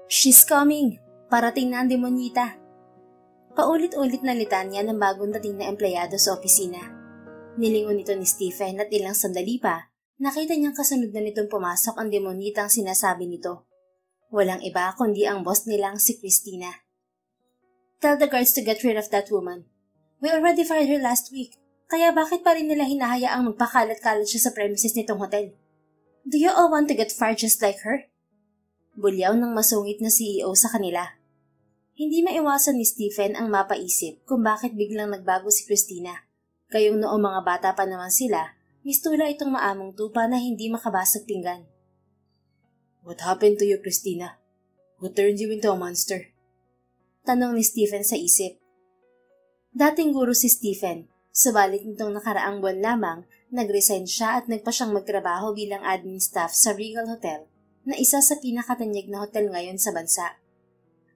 She's coming! Parating na ang demonyita! Paulit-ulit na litanya ng bagong dating na empleyado sa opisina. Nilingon ito ni Stephen at ilang sandali pa, nakita niyang kasunod na nitong pumasok ang demonyita ang sinasabi nito. Walang iba kundi ang boss nilang si Christina. Tell the guards to get rid of that woman. We already fired her last week, kaya bakit pa rin nila hinahayaang magpakalat-kalat siya sa premises nitong hotel? Do you all want to get fired just like her? Bulyaw ng masungit na CEO sa kanila. Hindi maiwasan ni Stephen ang mapaisip kung bakit biglang nagbago si Christina. Gayong noong mga bata pa naman sila, mistula itong maamong tupa na hindi makabasag pinggan. What happened to you, Christina? Who turned you into a monster? Tanong ni Stephen sa isip. Dating guro si Stephen, subalit nitong nakaraang buwan lamang, nag-resign siya at nagpa siyang magtrabaho bilang admin staff sa Regal Hotel, na isa sa pinakatanyag na hotel ngayon sa bansa.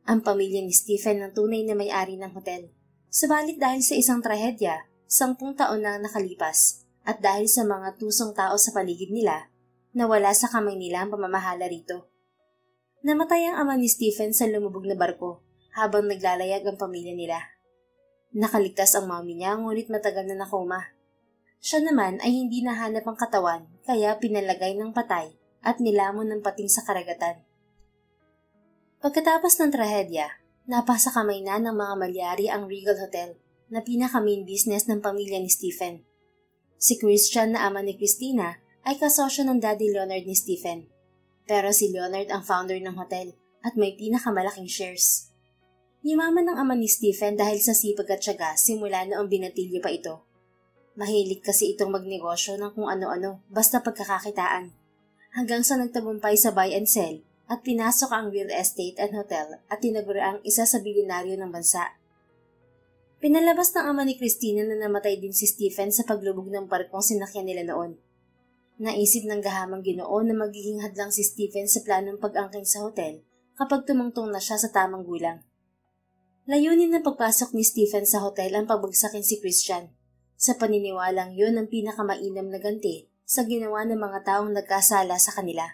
Ang pamilya ni Stephen ang tunay na may-ari ng hotel. Subalit dahil sa isang trahedya, 10 taon na nakalipas, at dahil sa mga tusong tao sa paligid nila, nawala sa kamay nila ang pamamahala rito. Namatay ang ama ni Stephen sa lumubog na barko habang naglalayag ang pamilya nila. Nakaligtas ang mami niya ngunit matagal na nakoma. Siya naman ay hindi nahanap ang katawan kaya pinalagay ng patay at nilamon ng pating sa karagatan. Pagkatapos ng trahedya, napasa kamay na ng mga malyari ang Regal Hotel na pinaka-main business ng pamilya ni Stephen. Si Christian na ama ni Christina ay kasosyo ng Daddy Leonard ni Stephen. Pero si Leonard ang founder ng hotel at may pinakamalaking shares. Yumaman ng ama ni Stephen dahil sa sipag at tiyaga simula noong binatilyo pa ito. Mahilig kasi itong magnegosyo ng kung ano-ano basta pagkakakitaan. Hanggang sa nagtagumpay sa buy and sell at pinasok ang real estate and hotel at tinagura ang isa sa bilyonaryo ng bansa. Pinalabas ng ama ni Christina na namatay din si Stephen sa paglubog ng barkong sinakyan nila noon. Naisip ng gahamang Ginoo na magiging hadlang si Stephen sa planong pag-angkin sa hotel kapag tumungtong na siya sa tamang gulang. Layunin ng pagpasok ni Stephen sa hotel ang pagbagsakin si Christian. Sa paniniwalang yun ang pinakamainam na ganti sa ginawa ng mga taong nagkasala sa kanila.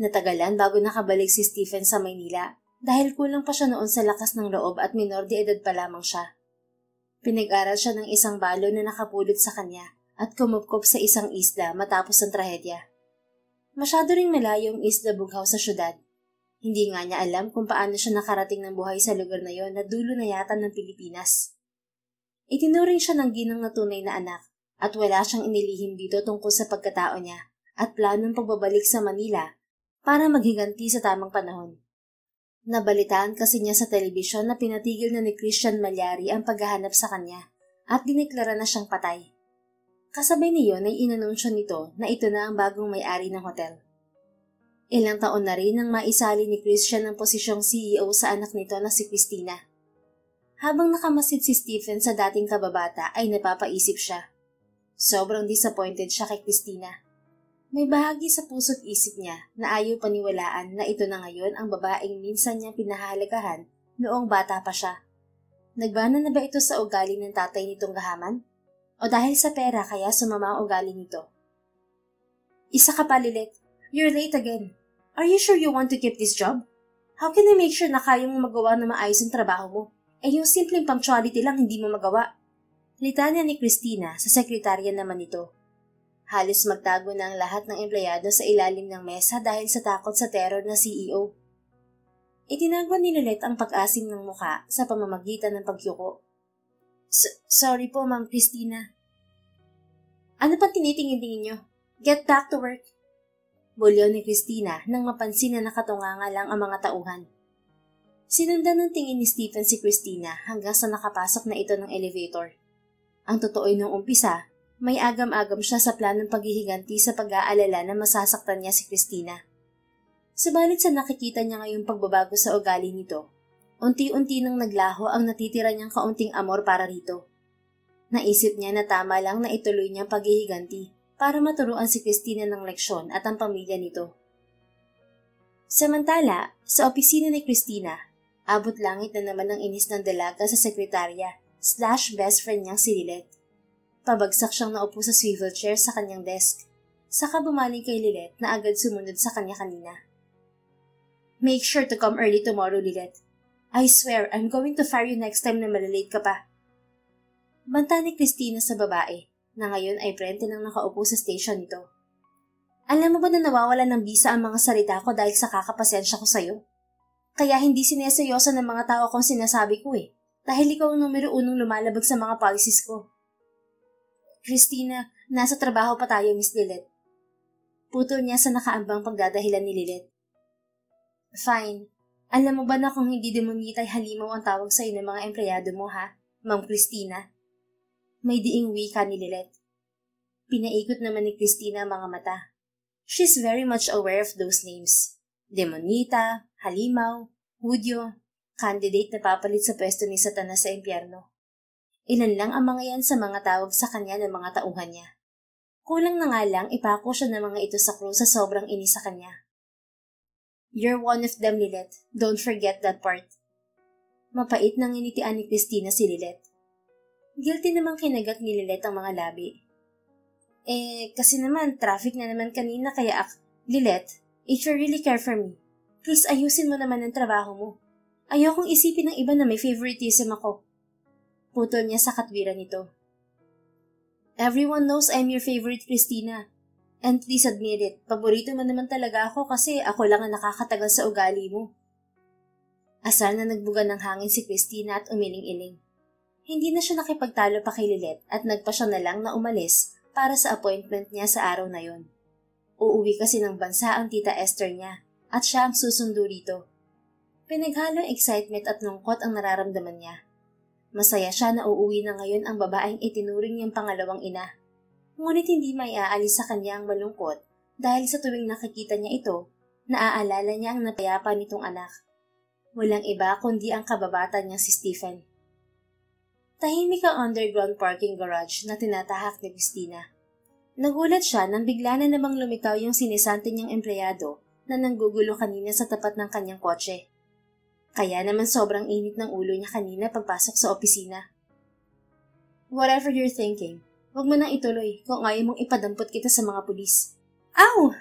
Natagalan bago nakabalik si Stephen sa Maynila dahil kulang pa siya noon sa lakas ng loob at minor de edad pa lamang siya. Pinag-aral siya ng isang balo na nakapulot sa kanya at kumupkop sa isang isla matapos ang trahedya. Masyado ring malayo ang isla Bughaw sa syudad. Hindi nga niya alam kung paano siya nakarating ng buhay sa lugar na yon na dulo na yata ng Pilipinas. Itinuring siya ng ginang na tunay na anak at wala siyang inilihim dito tungkol sa pagkatao niya at planong pagbabalik sa Manila para maghiganti sa tamang panahon. Nabalitaan kasi niya sa telebisyon na pinatigil na ni Christian Malyari ang paghahanap sa kanya at dineklara na siyang patay. Kasabay niyon ay inanunsyo nito na ito na ang bagong may-ari ng hotel. Ilang taon na rin nang maisali ni Christian ang posisyong CEO sa anak nito na si Christina. Habang nakamasid si Stephen sa dating kababata ay napapaisip siya. Sobrang disappointed siya kay Christina. May bahagi sa puso't isip niya na ayaw paniwalaan na ito na ngayon ang babaeng minsan niya pinahalagahan noong bata pa siya. Nagbana na ba ito sa ugali ng tatay nitong gahaman? O dahil sa pera kaya sumama ang ugali nito? Isa ka pa, Lilet. You're late again. Are you sure you want to keep this job? How can I make sure na kaya mo magawa na maayos ang trabaho mo? Yung simpleng punctuality lang hindi mo magawa. Litanya ni Christina sa sekretarya naman ito. Halos magtago na ang lahat ng empleyado sa ilalim ng mesa dahil sa takot sa terror na CEO. Itinagwa ni Lilet ang pag-asim ng muka sa pamamagitan ng pagyuko. Sorry po, Ma'am Christina. Ano pa tinitingin-tingin niyo? Get back to work. Bulyaw ni Christina nang mapansin na nakatunganga lang ang mga tauhan. Sinundan ng tingin ni Stephen si Christina hanggang sa nakapasok na ito ng elevator. Ang totoo ay nung umpisa, may agam-agam siya sa planong paghihiganti sa pag-aalala na masasaktan niya si Christina. Subalit sa nakikita niya ngayong pagbabago sa ugali nito, unti-unti nang naglaho ang natitira niyang kaunting amor para rito. Naisip niya na tama lang na ituloy niyang paghihiganti para maturuan si Christina ng leksyon at ang pamilya nito. Samantala, sa opisina ni Christina, abot langit na naman ang inis ng dalaga sa sekretarya / best friend niyang si Lilet. Pabagsak siyang naupo sa swivel chair sa kanyang desk, saka bumalik kay Lilet na agad sumunod sa kanya kanina. Make sure to come early tomorrow, Lilith. I swear, I'm going to fire you next time na malalate ka pa. Banta ni Christina sa babae, na ngayon ay prente ng nakaupo sa station nito. Alam mo ba na nawawalan ng bisa ang mga salita ko dahil sa kakapasensya ko sa'yo? Kaya hindi sineseryoso ng mga tao kung sinasabi ko dahil ikaw ang numero 1 lumalabag sa mga policies ko. Christina, nasa trabaho pa tayo, Miss Lilith. Putol niya sa nakaambang pagdadahilan ni Lilith. Fine. Alam mo ba na kung hindi demonita ay halimaw ang tawag sa'yo ng mga empleyado mo, ha, Ma'am Christina? May diing wika ni Lilith. Pinaikot naman ni Christina ang mga mata. She's very much aware of those names. Demonita, halimaw, hudyo, candidate na papalit sa pwesto ni Satanas sa impyerno. Ilan lang ang mga yan sa mga tawag sa kanya ng mga tauhan niya. Kulang na nga lang ipako siya ng mga ito sa krus sa sobrang inis sa kanya. You're one of them, Lilith. Don't forget that part. Mapait nang initian ni Christina si Lilith. Guilty namang kinagat ni Lilith ang mga labi. Kasi naman, traffic na naman kanina kaya Lilith, if you really care for me, please ayusin mo naman ang trabaho mo. Ayokong isipin ng iba na may favoritism ako. Putol niya sa katwiran nito. Everyone knows I'm your favorite, Christina. And please admit it, paborito mo naman talaga ako kasi ako lang ang nakakatagal sa ugali mo. Asar na nagbuga ng hangin si Christina at umiling-iling. Hindi na siya nakipagtalo pa kay Lilith at nagpa siya na lang na umalis para sa appointment niya sa araw na yon. Uuwi kasi ng bansa ang tita Esther niya at siya ang susundo rito. Pinaghalong excitement at lungkot ang nararamdaman niya. Masaya siya na uuwi na ngayon ang babaeng itinuring niyang pangalawang ina. Ngunit hindi may aalis sa kanya ang malungkot dahil sa tuwing nakikita niya ito, naaalala niya ang napayapa nitong anak. Walang iba kundi ang kababata niyang si Stephen. Tahimik ang underground parking garage na tinatahak ni Christina. Nagulat siya nang bigla na namang lumitaw yung sinisante niyang empleyado na nanggugulo kanina sa tapat ng kanyang kotse. Kaya naman sobrang init ng ulo niya kanina pagpasok sa opisina. Whatever you're thinking, huwag mo nang ituloy kung ayaw mong ipadampot kita sa mga pulis. Ow!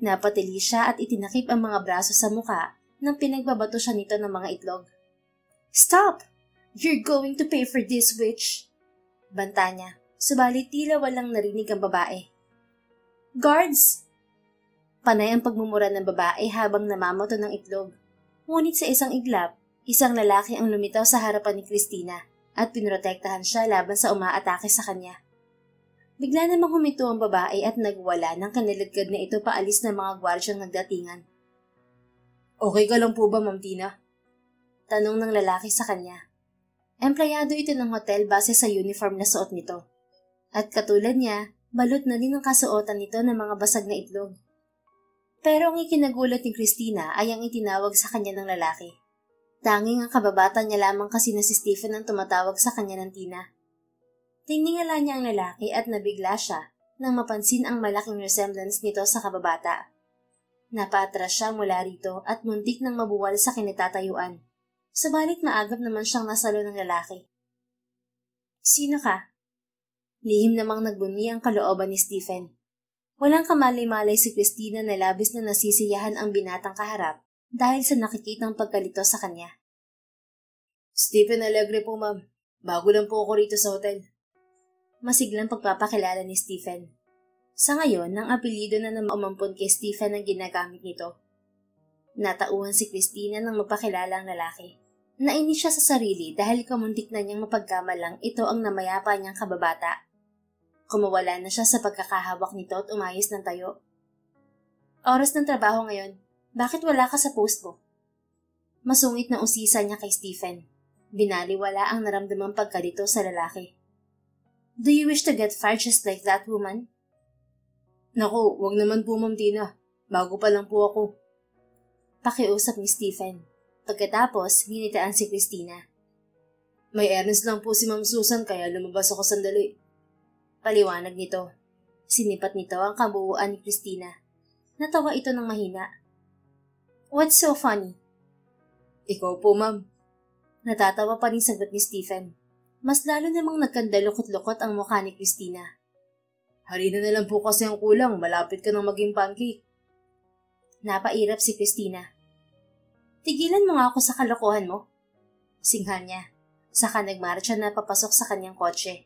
Napatili siya at itinakip ang mga braso sa muka nang pinagbabato siya nito ng mga itlog. Stop! You're going to pay for this, witch! Banta niya, subalit tila walang narinig ang babae. Guards! Panay ang pagmumura ng babae habang namamato ng itlog. Ngunit sa isang iglap, isang lalaki ang lumitaw sa harapan ni Christina at pinrotektahan siya laban sa umaatake sa kanya. Bigla namang huminto ang babae at nagwala ng kaniladkad na ito paalis ng mga gwardyang nagdatingan. Okay ka lang po ba, Ma'am Tina? Tanong ng lalaki sa kanya. Empleyado ito ng hotel base sa uniform na suot nito. At katulad niya, balot na din ang kasuotan nito ng mga basag na itlog. Pero ang ikinagulat ni Christina ay ang itinawag sa kanya ng lalaki. Tanging ang kababata niya lamang kasi na si Stephen ang tumatawag sa kanya ng Tina. Tiningala niya ang lalaki at nabigla siya nang mapansin ang malaking resemblance nito sa kababata. Napaatras siya mula rito at muntik nang mabuwal sa kinitatayuan. Subalit maagap naman siyang nasalo ng lalaki. Sino ka? Lihim namang nagbunyi ang kalooban ni Stephen. Walang kamalay-malay si Christina na labis na nasisiyahan ang binatang kaharap dahil sa nakikitang pagkalito sa kanya. Stephen Alegre po, ma'am. Bago lang po ako rito sa hotel. Masiglang pagpapakilala ni Stephen. Sa ngayon, ang apelyido na umampon kay Stephen ang ginagamit nito. Natauhan si Christina nang magpakilala ang lalaki. Nainis siya sa sarili dahil kamuntik na niyang mapagkamalang ito ang namayapa niyang kababata. Kumawala na siya sa pagkakahawak nito at umayos ng tayo. Oras ng trabaho ngayon, bakit wala ka sa post mo? Masungit na usisa niya kay Stephen. Binaliwala ang naramdamang pagkalito sa lalaki. Do you wish to get fired just like that, woman? Naku, wag naman po, Ma'am Tina. Bago pa lang po ako. Pakiusap ni Stephen. Pagkatapos, ginitaan si Christina. May errands lang po si Ma'am Susan kaya lumabas ako sandali. Paliwanag nito. Sinipat nito ang kabuuan ni Christina. Natawa ito ng mahina. What's so funny? Ikaw po, ma'am. Natatawa pa rin sagot ni Stephen. Mas lalo namang nagkandalukot-lukot ang mukha ni Christina. Harina na lang po kasi ang kulang, malapit ka nang maging pancake. Napairap si Christina. Tigilan mo nga ako sa kalokohan mo. Singhal niya. Saka nagmarcha na papasok sa kanyang kotse.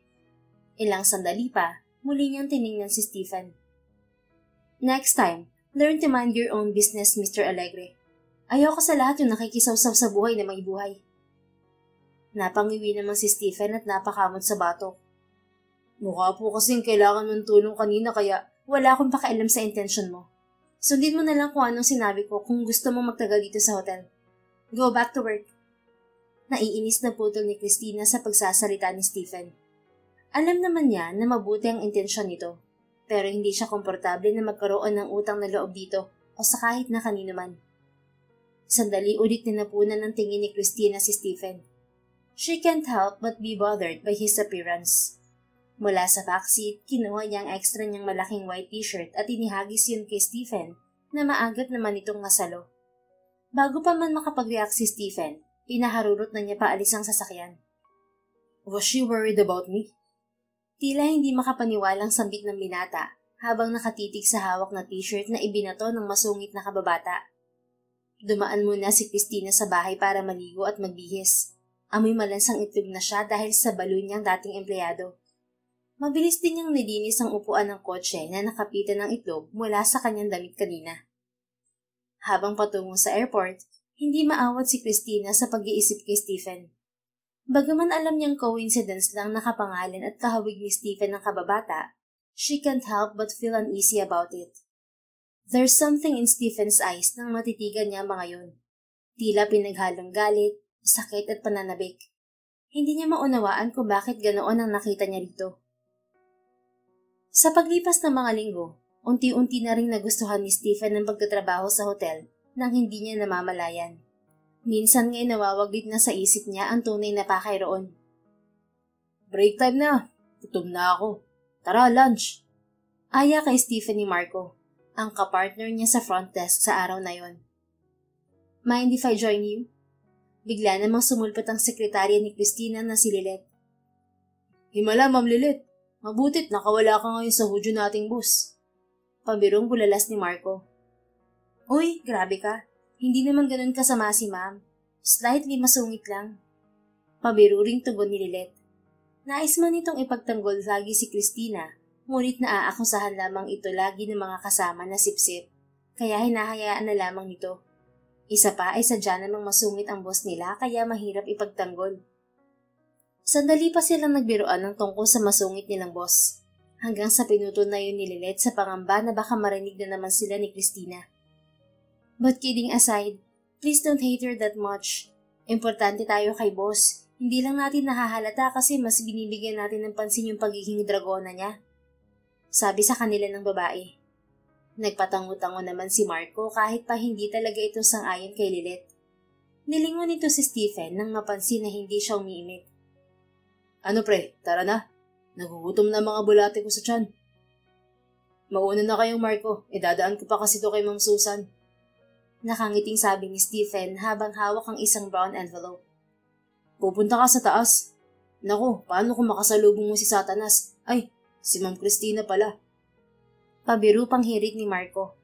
Ilang sandali pa, muli niyang tiningnan si Stephen. Next time, learn to mind your own business, Mr. Alegre. Ayoko sa lahat yung nakikisawsaw sa buhay na may buhay. Napangiwi naman si Stephen at napakamot sa batok. Mukha po kasing kailangan ng tulong kanina kaya wala akong pakialam sa intention mo. Sundin mo na lang kung anong sinabi ko kung gusto mong magtagal dito sa hotel. Go back to work. Naiinis na putol ni Christina sa pagsasalita ni Stephen. Alam naman niya na mabuti ang intensyon nito, pero hindi siya komportable na magkaroon ng utang na loob dito o sa kahit na kanino man. Sandali ulit ninapunan ng tingin ni Christina si Stephen. She can't help but be bothered by his appearance. Mula sa backseat, kinuha niya ang extra niyang malaking white t-shirt at inihagis yun kay Stephen na maagat naman itong nasalo. Bago pa man makapag-react si Stephen, pinaharurot na niya paalis ang sasakyan. Was she worried about me? Tila hindi makapaniwalang sambit ng binata habang nakatitig sa hawak na t-shirt na ibinato ng masungit na kababata. Dumaan muna si Christina sa bahay para maligo at magbihis. Amoy malansang itlog na siya dahil sa balon niyang dating empleyado. Mabilis din niyang nilinis ang upuan ng kotse na nakapitan ng itlog mula sa kanyang damit kanina. Habang patungo sa airport, hindi maawat si Christina sa pag-iisip kay Stephen. Bagaman alam niyang coincidence lang nakapangalan at kahawig ni Stephen ng kababata, she can't help but feel uneasy about it. There's something in Stephen's eyes nang matitigan niya mga yun. Tila pinaghalong galit, sakit at pananabik. Hindi niya maunawaan kung bakit ganoon ang nakita niya rito. Sa paglipas ng mga linggo, unti-unti na rin nagustuhan ni Stephen ang pagtatrabaho sa hotel nang hindi niya namamalayan. Minsan nga'y nawawaglit na sa isip niya ang tunay na pakay roon. Break time na. Gutom na ako. Tara, lunch. Aya kay Stephen ni Marco, ang kapartner niya sa front desk sa araw na yon. Mind if I join you? Bigla namang sumulpot ang sekretarya ni Christina na si Lilet. Himala, Ma'am Lilet. Mabutit nakawala ka ngayon sa hudyo nating bus. Pabirong bulalas ni Marco. Uy, grabe ka. Hindi naman ganun kasama si Ma'am. Slightly masungit lang. Pabiro ring tugon ni Lilet. Nais man itong ipagtanggol lagi si Christina, ngunit naaakusahan lamang ito lagi ng mga kasama na sipsip, kaya hinahayaan na lamang nito. Isa pa ay sadya namang masungit ang boss nila kaya mahirap ipagtanggol. Sandali pa silang nagbiroan ng tungkol sa masungit nilang boss, hanggang sa pinutol na yun ni Lilet sa pangamba na baka marinig na naman sila ni Christina. But kidding aside, please don't hate her that much. Importante tayo kay boss. Hindi lang natin nahahalata kasi mas binibigyan natin ng pansin yung pagiging dragona niya. Sabi sa kanila ng babae. Nagpatango-tango naman si Marco kahit pa hindi talaga ito sang-ayon kay Lilet. Nilingon nito si Stephen nang mapansin na hindi siya umiimik. Ano pre, tara na. Nagugutom na mga bulate ko sa tiyan. Mauna na kayong Marco, idadaan ko pa kasi ito kay Ma'am Susan. Nakangiting sabi ni Stephen habang hawak ang isang brown envelope. Pupunta ka sa taas. Naku, paano kung makasalubong mo si Satanas? Ay, si Ma'am Christina pala. Pabiru pang hirit ni Marco.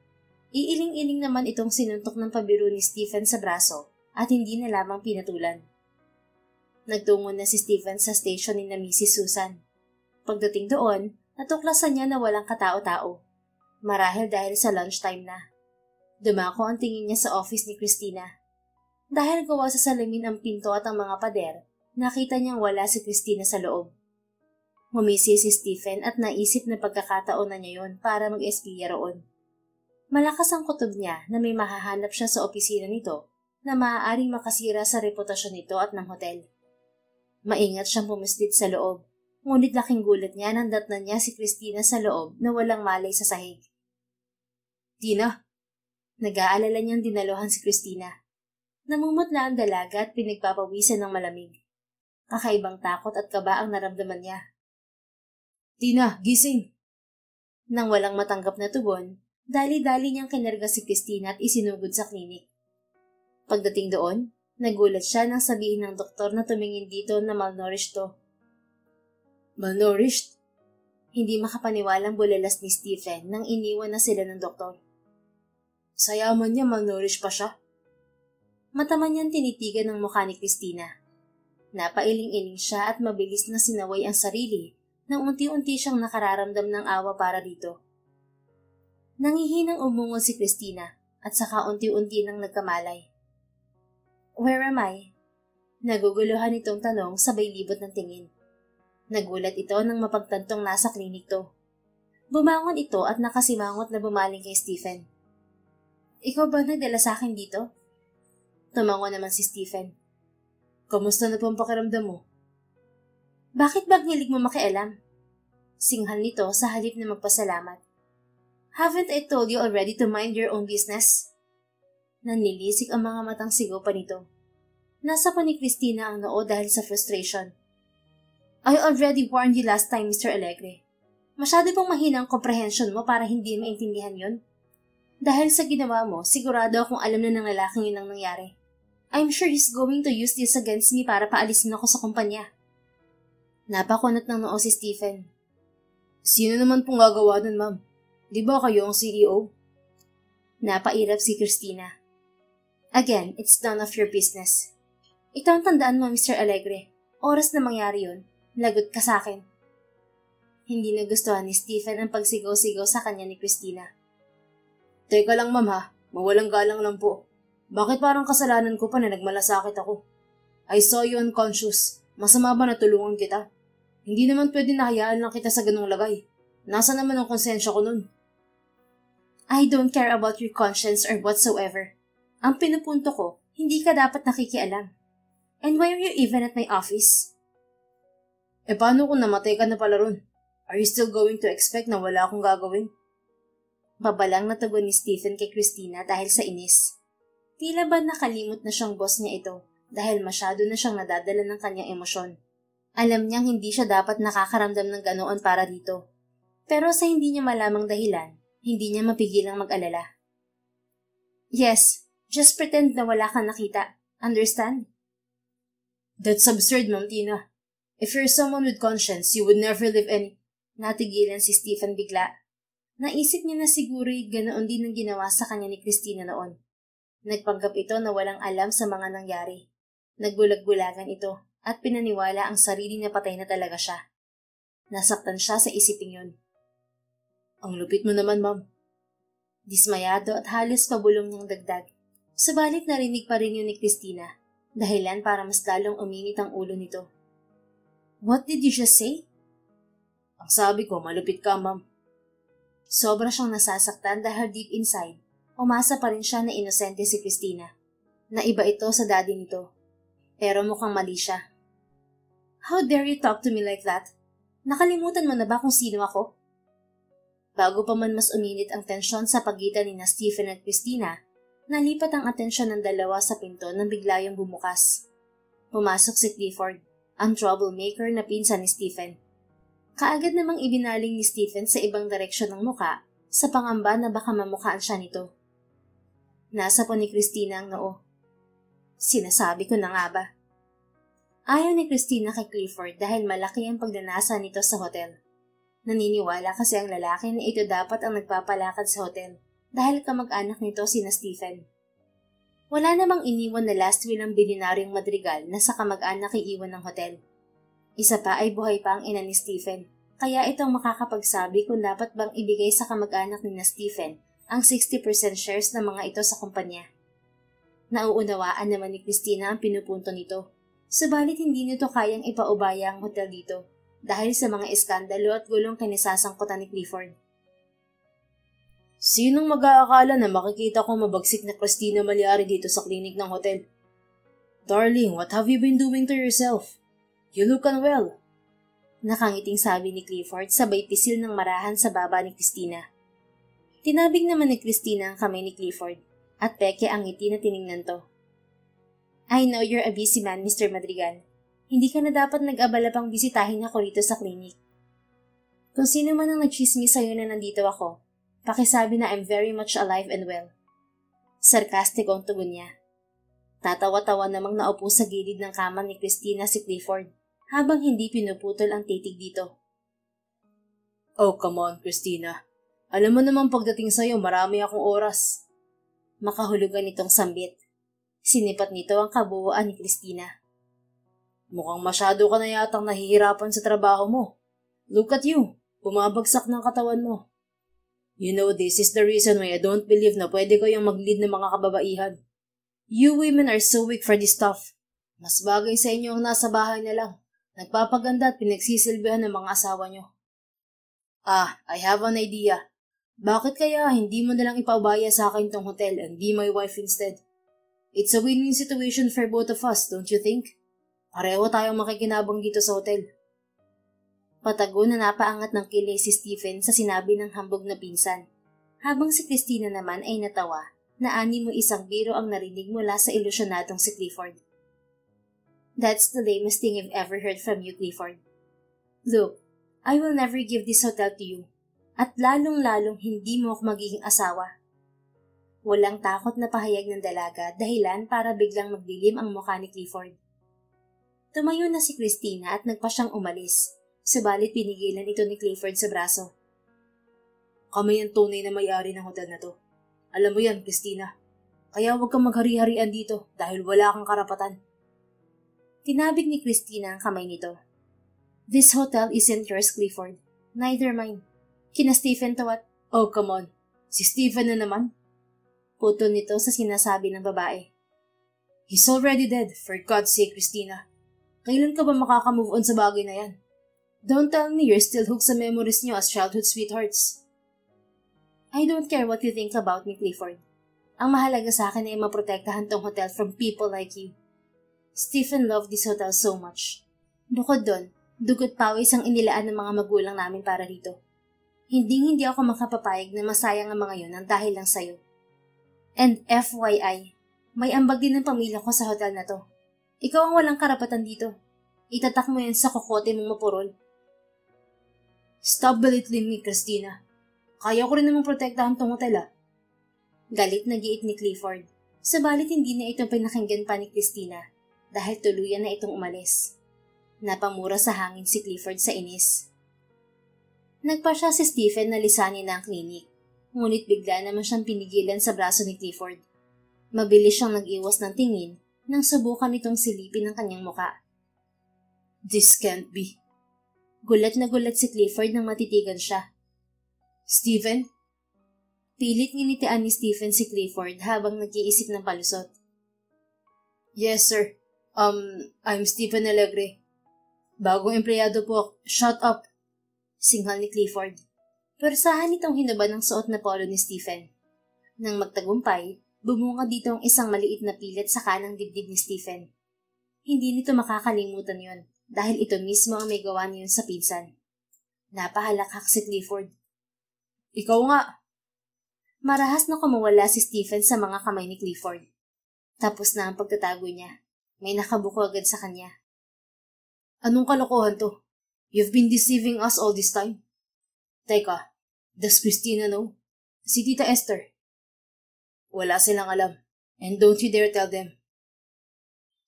Iiling-iling naman itong sinuntok ng pabiru ni Stephen sa braso at hindi na lamang pinatulan. Nagtungo na si Stephen sa station ni na Mrs. Susan. Pagdating doon, natuklasan niya na walang katao-tao. Marahil dahil sa lunchtime na. Dumako ang tingin niya sa office ni Christina. Dahil gawa sa salamin ang pinto at ang mga pader, nakita niyang wala si Christina sa loob. Humisi si Stephen at naisip na pagkakataon na niya yon para mag-espiya roon. Malakas ang kutob niya na may mahahanap siya sa opisina nito na maaaring makasira sa reputasyon nito at ng hotel. Maingat siyang pumuslit sa loob, ngunit laking gulat niya nang datnan niya si Christina sa loob na walang malay sa sahig. Tina! Nag-aalala niyang dinaluhan si Christina. Namumutla ang dalaga at pinagpapawisan ng malamig. Kakaibang takot at kaba ang naramdaman niya. Tina, gising! Nang walang matanggap na tugon, dali-dali niyang kinarga si Christina at isinugod sa klinik. Pagdating doon, nagulat siya nang sabihin ng doktor na tumingin dito na malnourished to. Malnourished? Hindi makapaniwalang bulalas ni Stephen nang iniwan na sila ng doktor. Sa yaman niya malnourished pa siya. Mata niyang tinitigan ng mukha ni Christina. Napailing-iling siya at mabilis na sinaway ang sarili nang unti-unti siyang nakararamdam ng awa para dito. Nangihinang umungol si Christina at saka unti-unti nang nagkamalay. "Where am I?" Naguguluhan itong tanong sabay libot ng tingin. Nagulat ito nang mapagtantong nasa klinik to. Bumangon ito at nakasimangot na bumaling kay Stephen. "Ikaw ba nagdala sa akin dito?" Tumango naman si Stephen. "Kamusta na pong pakiramdam mo?" "Bakit ba hilig mo makialam?" Singhal nito sa halip na magpasalamat. "Haven't I told you already to mind your own business?" Nanlilisik ang mga matang sigaw pa nito. Nasa pa ni Christina ang noo dahil sa frustration. "I already warned you last time, Mr. Alegre. Masyado pong mahina ang comprehension mo para hindi maintindihan yun. Dahil sa ginawa mo, sigurado akong alam na ng lalaking yun ang nangyari. I'm sure he's going to use this against me para paalisin ako sa kumpanya." Napakunot ng noo si Stephen. "Sino naman pong gagawa nun, ma'am? Di ba kayo ang CEO? Napairap si Christina. "Again, it's none of your business. Ito ang tandaan mo, Mr. Alegre. Oras na mangyari yun, lagot ka sa akin." Hindi nagustuhan ni Stephen ang pagsigaw-sigaw sa kanya ni Christina. "Teka lang, ma'am ha. Mawalang galang lang po. Bakit parang kasalanan ko pa na nagmalasakit ako? I saw you unconscious. Masama ba na tulungan kita? Hindi naman pwede na hayaan lang kita sa ganung lagay. Nasa naman ang konsensya ko nun?" "I don't care about your conscience or whatsoever. Ang pinupunto ko, hindi ka dapat nakikialam. And why are you even at my office?" Paano kung namatay ka na pala ron? Are you still going to expect na wala akong gagawin?" Babalang na tugon ni Stephen kay Christina dahil sa inis. Tila ba nakalimot na siyang boss niya ito dahil masyado na siyang nadadala ng kanyang emosyon. Alam niyang hindi siya dapat nakakaramdam ng ganoon para dito. Pero sa hindi niya malamang dahilan, hindi niya mapigilang mag-alala. "Yes, just pretend na wala kang nakita. Understand?" "That's absurd, Ma'am Tina. If you're someone with conscience, you would never leave any..." Natigilan si Stephen bigla. Naisip niya na siguro'y ganoon din ang ginawa sa kanya ni Christina noon. Nagpanggap ito na walang alam sa mga nangyari. Nagbulag-bulagan ito at pinaniwala ang sarili na patay na talaga siya. Nasaktan siya sa isiping yun. "Ang lupit mo naman, ma'am." Dismayado at halos pabulong niyang dagdag. Subalit narinig pa rin yun ni Christina. Dahilan para mas lalong uminit ang ulo nito. "What did you just say?" "Ang sabi ko, malupit ka, ma'am." Sobra siyang nasasaktan dahil deep inside, umasa pa rin siya na inosente si Christina. Na iba ito sa daddy nito. Pero mukhang mali siya. "How dare you talk to me like that? Nakalimutan mo na ba kung sino ako?" Bago pa man mas uminit ang tensyon sa pagitan ni Stephen at Christina, nalipat ang atensyon ng dalawa sa pinto nang biglayang bumukas. Pumasok si Clifford, ang troublemaker na pinsan ni Stephen. Kaagad namang ibinaling ni Stephen sa ibang direksyon ng muka sa pangamba na baka mamukhaan siya nito. Nasa po ni Christina ang noo. Sinasabi ko na nga ba? Ayaw ni Christina kay Clifford dahil malaki ang pagdanasa nito sa hotel. Naniniwala kasi ang lalaki na ito dapat ang nagpapalakad sa hotel dahil kamag-anak nito sina Stephen. Wala namang iniwan na last will ng bilyonaryong Madrigal na sa kamag-anak iiwan ng hotel. Isa pa ay buhay pa ang ina ni Stephen, kaya itong makakapagsabi kung dapat bang ibigay sa kamag-anak ni na Stephen ang 60% shares ng mga ito sa kumpanya. Nauunawaan naman ni Christina ang pinupunto nito, subalit hindi nito kayang ipaubaya ang hotel dito dahil sa mga iskandalo at gulong kinisasangkutan ni Clifford. Sinong mag-aakala na makikita ko mabagsik na Christina Malyari dito sa klinik ng hotel? Darling, what have you been doing to yourself? You look unwell. Nakangiting sabi ni Clifford sabay pisil ng marahan sa baba ni Christina. Tinabing naman ni Christina ang kamay ni Clifford at peke ang ngiti na tiningnan to. I know you're a busy man, Mr. Madrigal. Hindi ka na dapat nag-abala pang bisitahin ako rito sa klinik. Kung sino man ang nagchismis sa'yo na nandito ako, pakisabi na I'm very much alive and well. Sarkastiko ang tugon niya. Tatawa-tawa namang naupo sa gilid ng kama ni Christina si Clifford habang hindi pinuputol ang titig dito. Oh, come on, Christina. Alam mo naman pagdating sa'yo marami akong oras. Makahulugan itong sambit. Sinipat nito ang kabuuan ni Christina. Mukhang masyado ka na yatang nahihirapan sa trabaho mo. Look at you, bumabagsak ng katawan mo. You know, this is the reason why I don't believe na pwede kayong mag-lead ng mga kababaihan. You women are so weak for this stuff. Mas bagay sa inyo ang nasa bahay na lang. Nagpapaganda at pinagsisilbihan ng mga asawa nyo. I have an idea. Bakit kaya hindi mo nalang ipaubaya sa akin tong hotel and be my wife instead? It's a win-win situation for both of us, don't you think? Pareho tayong makikinabang dito sa hotel. Patago na napaangat ng kilay si Stephen sa sinabi ng hambog na pinsan, habang si Christina naman ay natawa na ani mo isang biro ang narinig mula sa ilusyonadong si Clifford. That's the lamest thing I've ever heard from you, Clifford. Look, I will never give this hotel to you, at lalong-lalong hindi mo ako magiging asawa. Walang takot na pahayag ng dalaga dahilan para biglang magdilim ang mukha ni Clifford. Tumayo na si Christina at nagpa siyang umalis, subalit pinigilan ito ni Clifford sa braso. Kami ang tunay na may-ari ng hotel na to. Alam mo yan, Christina. Kaya huwag kang maghari-harian dito dahil wala kang karapatan. Tinabig ni Christina ang kamay nito. This hotel isn't yours, Clifford. Neither mine. Kina Stephen to at... Oh, come on. Si Stephen na naman. Putol nito sa sinasabi ng babae. He's already dead, for God's sake, Christina. Kailan ka ba makaka-move on sa bagay na yan? Don't tell me you're still hooked sa memories niyo as childhood sweethearts. I don't care what you think about me, Clifford. Ang mahalaga sa akin ay maprotektahan tong hotel from people like you. Stephen loved this hotel so much. Bukod doon, dugot pawis ang inilaan ng mga magulang namin para rito. Hindi ako makapapayag na masayang ang mga yun ang dahil lang sa'yo. And FYI, may ambag din ng pamilya ko sa hotel na to. Ikaw ang walang karapatan dito. Itatak mo yan sa kokote mong mapurol. Stop belittling me, Christina. Kaya ko rin namang protektahan tong hotel Galit na giit ni Clifford. Subalit hindi na ito pinakinggan pa ni Christina dahil tuluyan na itong umalis. Napamura sa hangin si Clifford sa inis. Nagpa siya si Stephen na lisanin na ang klinik, ngunit bigla naman siyang pinigilan sa braso ni Clifford. Mabilis siyang nag-iwas ng tingin nang subukan itong silipin ang kanyang muka. This can't be. Gulat na gulat si Clifford nang matitigan siya. Stephen? Pilit nginitian ni Stephen si Clifford habang nag-iisip ng palusot. Yes, sir. I'm Stephen Alegre. Bagong empleyado po. Shut up! Singhal ni Clifford. Persahan itong hinubad ng suot na polo ni Stephen. Nang magtagumpay, bumunga dito ang isang maliit na pilit sa kanang dibdib ni Stephen. Hindi nito makakalimutan yon dahil ito mismo ang may gawa niyon sa pinsan. Napahalakhak si Clifford. Ikaw nga! Marahas na kumawala si Stephen sa mga kamay ni Clifford. Tapos na ang pagtatago niya. May nakabuko agad sa kanya. Anong kalokohan to? You've been deceiving us all this time? Teka, does Christina know? Si Tita Esther? Wala silang alam. And don't you dare tell them.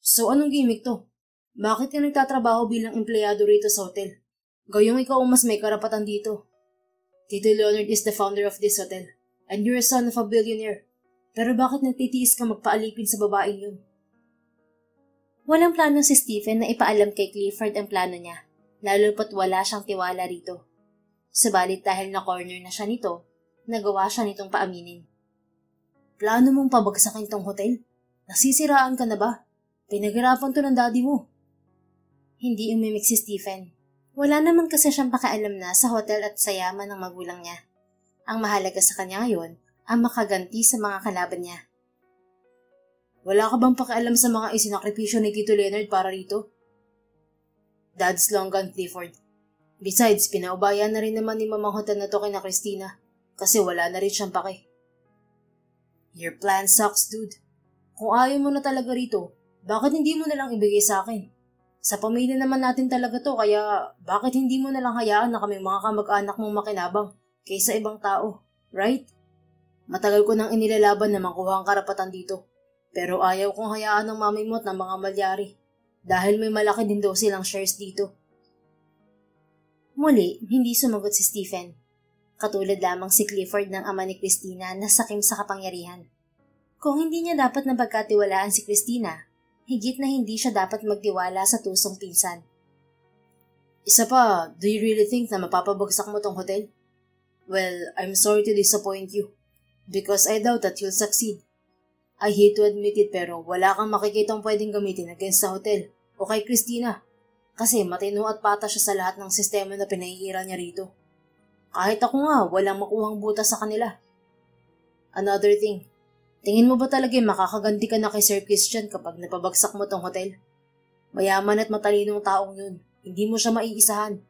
So anong gimmick to? Bakit ka nagtatrabaho bilang empleyado rito sa hotel? Gayong ikaw ang mas may karapatan dito. Tito Leonard is the founder of this hotel, and you're a son of a billionaire. Pero bakit nagtitiis ka magpaalipin sa babaeng yun? Walang plano si Stephen na ipaalam kay Clifford ang plano niya, lalo pat wala siyang tiwala rito. Subalit dahil na-corner na siya nito, nagawa siya nitong paaminin. Plano mong pabagsakin tong hotel? Nasisiraan ka na ba? Pinaghirapan to ng daddy mo. Hindi umimik si Stephen. Wala naman kasi siyang pakialam na sa hotel at sa yaman ng magulang niya. Ang mahalaga sa kanya ngayon, ang makaganti sa mga kalaban niya. Wala ka bang pakialam sa mga isinakripisyo ni Tito Leonard para rito? Dad's long gone, Clifford. Besides, pinaubayan na rin naman ni Mamang hotel na to kay na Christina kasi wala na rin siyang pake. Your plan sucks, dude. Kung ayaw mo na talaga rito, bakit hindi mo nalang ibigay sa akin? Sa pamilya naman natin talaga to, kaya bakit hindi mo nalang hayaan na kami mga kamag-anak mong makinabang kaysa ibang tao, right? Matagal ko nang inilalaban na makuha ang karapatan dito, pero ayaw kong hayaan ng mami mo at ng mga malyari dahil may malaki din daw silang shares dito. Muli, hindi sumagot si Stephen. Katulad lamang si Clifford ng ama ni Christina na sakim sa kapangyarihan. Kung hindi niya dapat na pagkatiwalaan si Christina, higit na hindi siya dapat magtiwala sa tusong pinsan. Isa pa, do you really think na mapapabagsak mo tong hotel? Well, I'm sorry to disappoint you, because I doubt that you'll succeed. I hate to admit it pero wala kang makikitang pwedeng gamitin against sa hotel o kay Christina kasi matino at pata siya sa lahat ng sistema na pinahihira niya rito. Kahit ako nga, walang makuhang butas sa kanila. Another thing, tingin mo ba talaga makakaganti ka na kay Sir Christian kapag napabagsak mo tong hotel? Mayaman at matalinong taong yun, hindi mo siya maiisahan.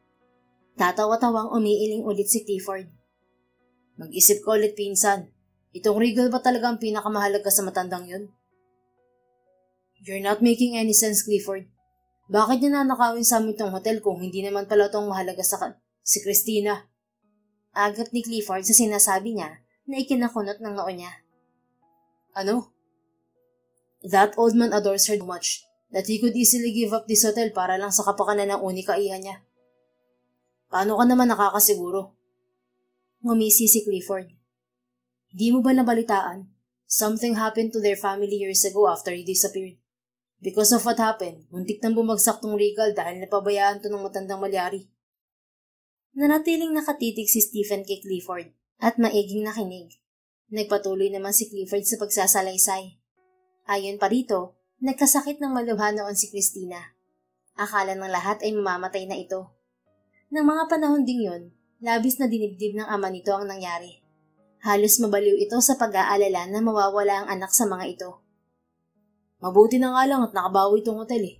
Tatawa-tawang umiiling ulit si Clifford. Mag-isip ka ulit, pinsan. Itong Regal ba talaga ang pinakamahalaga sa matandang yun? You're not making any sense, Clifford. Bakit niya nanakawin sa amin tong hotel kung hindi naman pala itong mahalaga sa si Christina? Agap ni Clifford sa sinasabi niya na ikinakunot ng noo niya. Ano? That old man adores her so much that he could easily give up this hotel para lang sa kapakanan ng unika iha niya. Paano ka naman nakakasiguro? Ngumisi si Clifford. Hindi mo ba nabalitaan? Something happened to their family years ago after he disappeared. Because of what happened, muntik nang bumagsak tong Regal dahil napabayaan to ng matandang malyari. Nanatiling nakatitig si Stephen kay Clifford at maiging nakinig. Nagpatuloy naman si Clifford sa pagsasalaysay. Ayon pa rito, nagkasakit ng malubha noon si Christina. Akala ng lahat ay mamamatay na ito. Nang mga panahon ding yun, labis na dinibdib ng ama nito ang nangyari. Halos mabaliw ito sa pag-aalala na mawawala ang anak sa mga ito. Mabuti na nga lang at nakabawi itong hotel eh.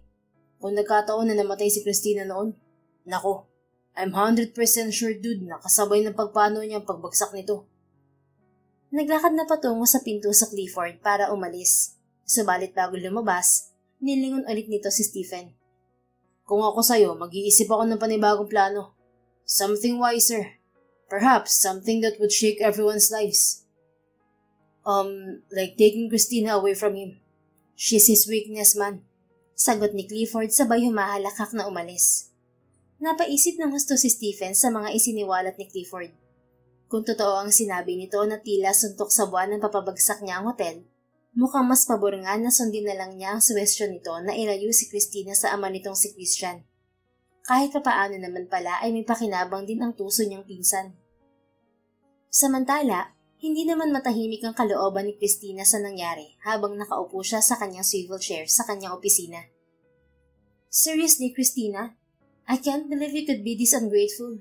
Kung nagkataon na namatay si Christina noon, nako, I'm 100% sure dude na kasabay ng pagpano niya ang pagbagsak nito. Naglakad na patungo sa pinto sa Clifford para umalis. Subalit bago lumabas, nilingon ulit nito si Stephen. Kung ako sa'yo, mag-iisip ako ng panibagong plano. Something wiser. Perhaps something that would shake everyone's lives. Like taking Christina away from him. She's his weakness, man. Sagot ni Clifford sabay humahalakak na umalis. Napaisip ng husto si Stephen sa mga isiniwalat ni Clifford. Kung totoo ang sinabi nito na tila suntok sa buwan ng papabagsak niya ang hotel, mukhang mas pabor nga na sundin na lang niya ang suwestyon nito na ilayo si Christina sa ama nitong si Christian. Kahit papaano naman pala ay may pakinabang din ang tuso niyang pinsan. Samantala, hindi naman matahimik ang kalooban ni Christina sa nangyari habang nakaupo siya sa kanyang swivel chair sa kanyang opisina. Seriously, Christina? I can't believe you could be this ungrateful.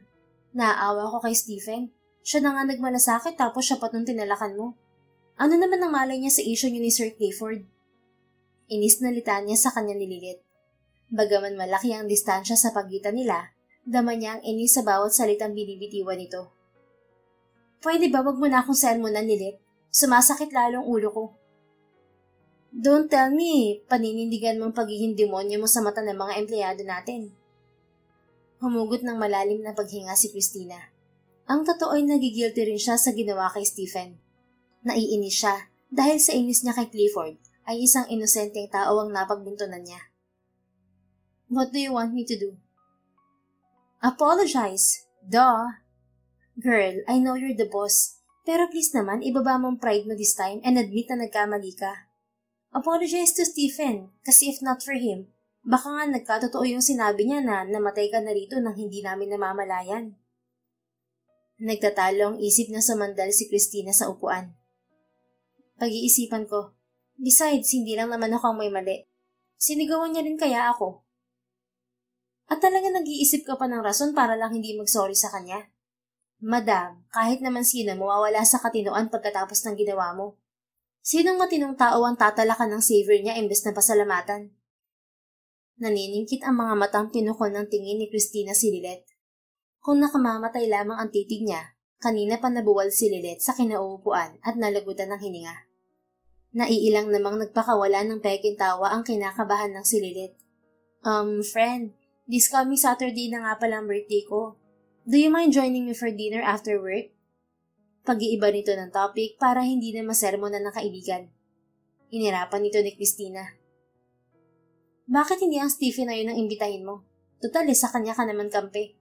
Naaawa ko kay Stephen. Siya na nga nagmalasakit tapos siya pa nung tinalakan mo. Ano naman ang malay niya sa issue niyo ni Sir Clifford? Inis na litan niya sa kanyang nililit. Bagaman malaki ang distansya sa pagitan nila, dama niya ang inis sa bawat salitang binibitiwan nito. Pwede ba wag mo na akong sermonan, Lilit? Sumasakit lalong ulo ko. Don't tell me, paninindigan mong pagiging demonyo mo sa mata ng mga empleyado natin. Humugot ng malalim na paghinga si Christina. Ang totoo ay nagigilty rin siya sa ginawa kay Stephen. Naiinis siya dahil sa inis niya kay Clifford ay isang inosenteng tao ang napagbuntunan niya. What do you want me to do? Apologize. Duh. Girl, I know you're the boss, pero please naman ibaba mong pride mo this time and admit na nagkamali ka. Apologize to Stephen, kasi if not for him, baka nga nagkatotoo yung sinabi niya na namatay ka na rito nang hindi namin namamalayan. Nagtatalo ang isip na samandal si Christina sa upuan. Pag-iisipan ko. Besides, hindi lang naman ako ang may mali. Sinigawan niya rin kaya ako. At talaga nag-iisip ka pa ng rason para lang hindi mag-sorry sa kanya? Madam, kahit naman sino mawawala sa katinoan pagkatapos ng ginawa mo. Sinong matinong tao ang tatalakan ng savior niya imbes na pasalamatan? Naniningkit ang mga matang pinukol ng tingin ni Christina si Lilet. Kung nakamamatay lamang ang titig niya, kanina pa nabuwal si Lilet sa kinauupuan at nalagutan ng hininga. Naiilang namang nagpakawala ng peking tawa ang kinakabahan ng si Lilet. Friend, this coming Saturday na nga pala ang birthday ko. Do you mind joining me for dinner after work? Pag-iiba nito ng topic para hindi na masermonan ng kaibigan. Inirapan nito ni Christina. Bakit hindi ang Stephen na yun ang imbitahin mo? Total, sa kanya ka naman kampe.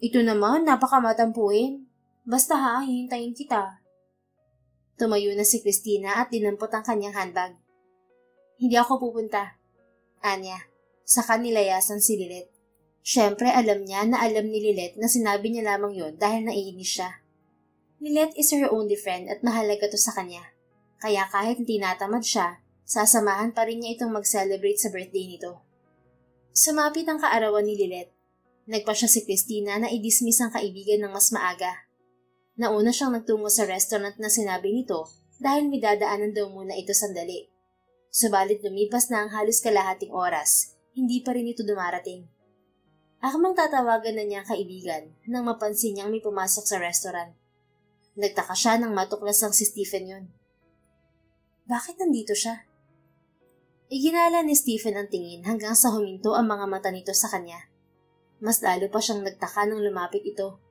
Ito naman, napakamatampuin. Basta ha, hihintayin kita. Tumayo na si Christina at dinampot ang kanyang handbag. Hindi ako pupunta, anya. Saka nilayasan si Lilet. Siyempre alam niya na alam ni Lilet na sinabi niya lamang yon dahil naiinis siya. Lilet is her only friend at mahalaga to sa kanya. Kaya kahit tinatamad siya, sasamahan pa rin niya itong mag-celebrate sa birthday nito. Sumapit ang kaarawan ni Lilet. Nagpa siya si Christina na i-dismiss ang kaibigan ng mas maaga. Nauna siyang nagtungo sa restaurant na sinabi nito dahil may dadaanan daw muna ito sandali. Subalit lumipas na ang halos kalahating oras, hindi pa rin ito dumarating. Akmang tatawagan na niya ang kaibigan nang mapansin niyang may pumasok sa restaurant. Nagtaka siya nang matuklas lang si Stephen yun. Bakit nandito siya? Iginala ni Stephen ang tingin hanggang sa huminto ang mga mata nito sa kanya. Mas lalo pa siyang nagtaka nang lumapit ito.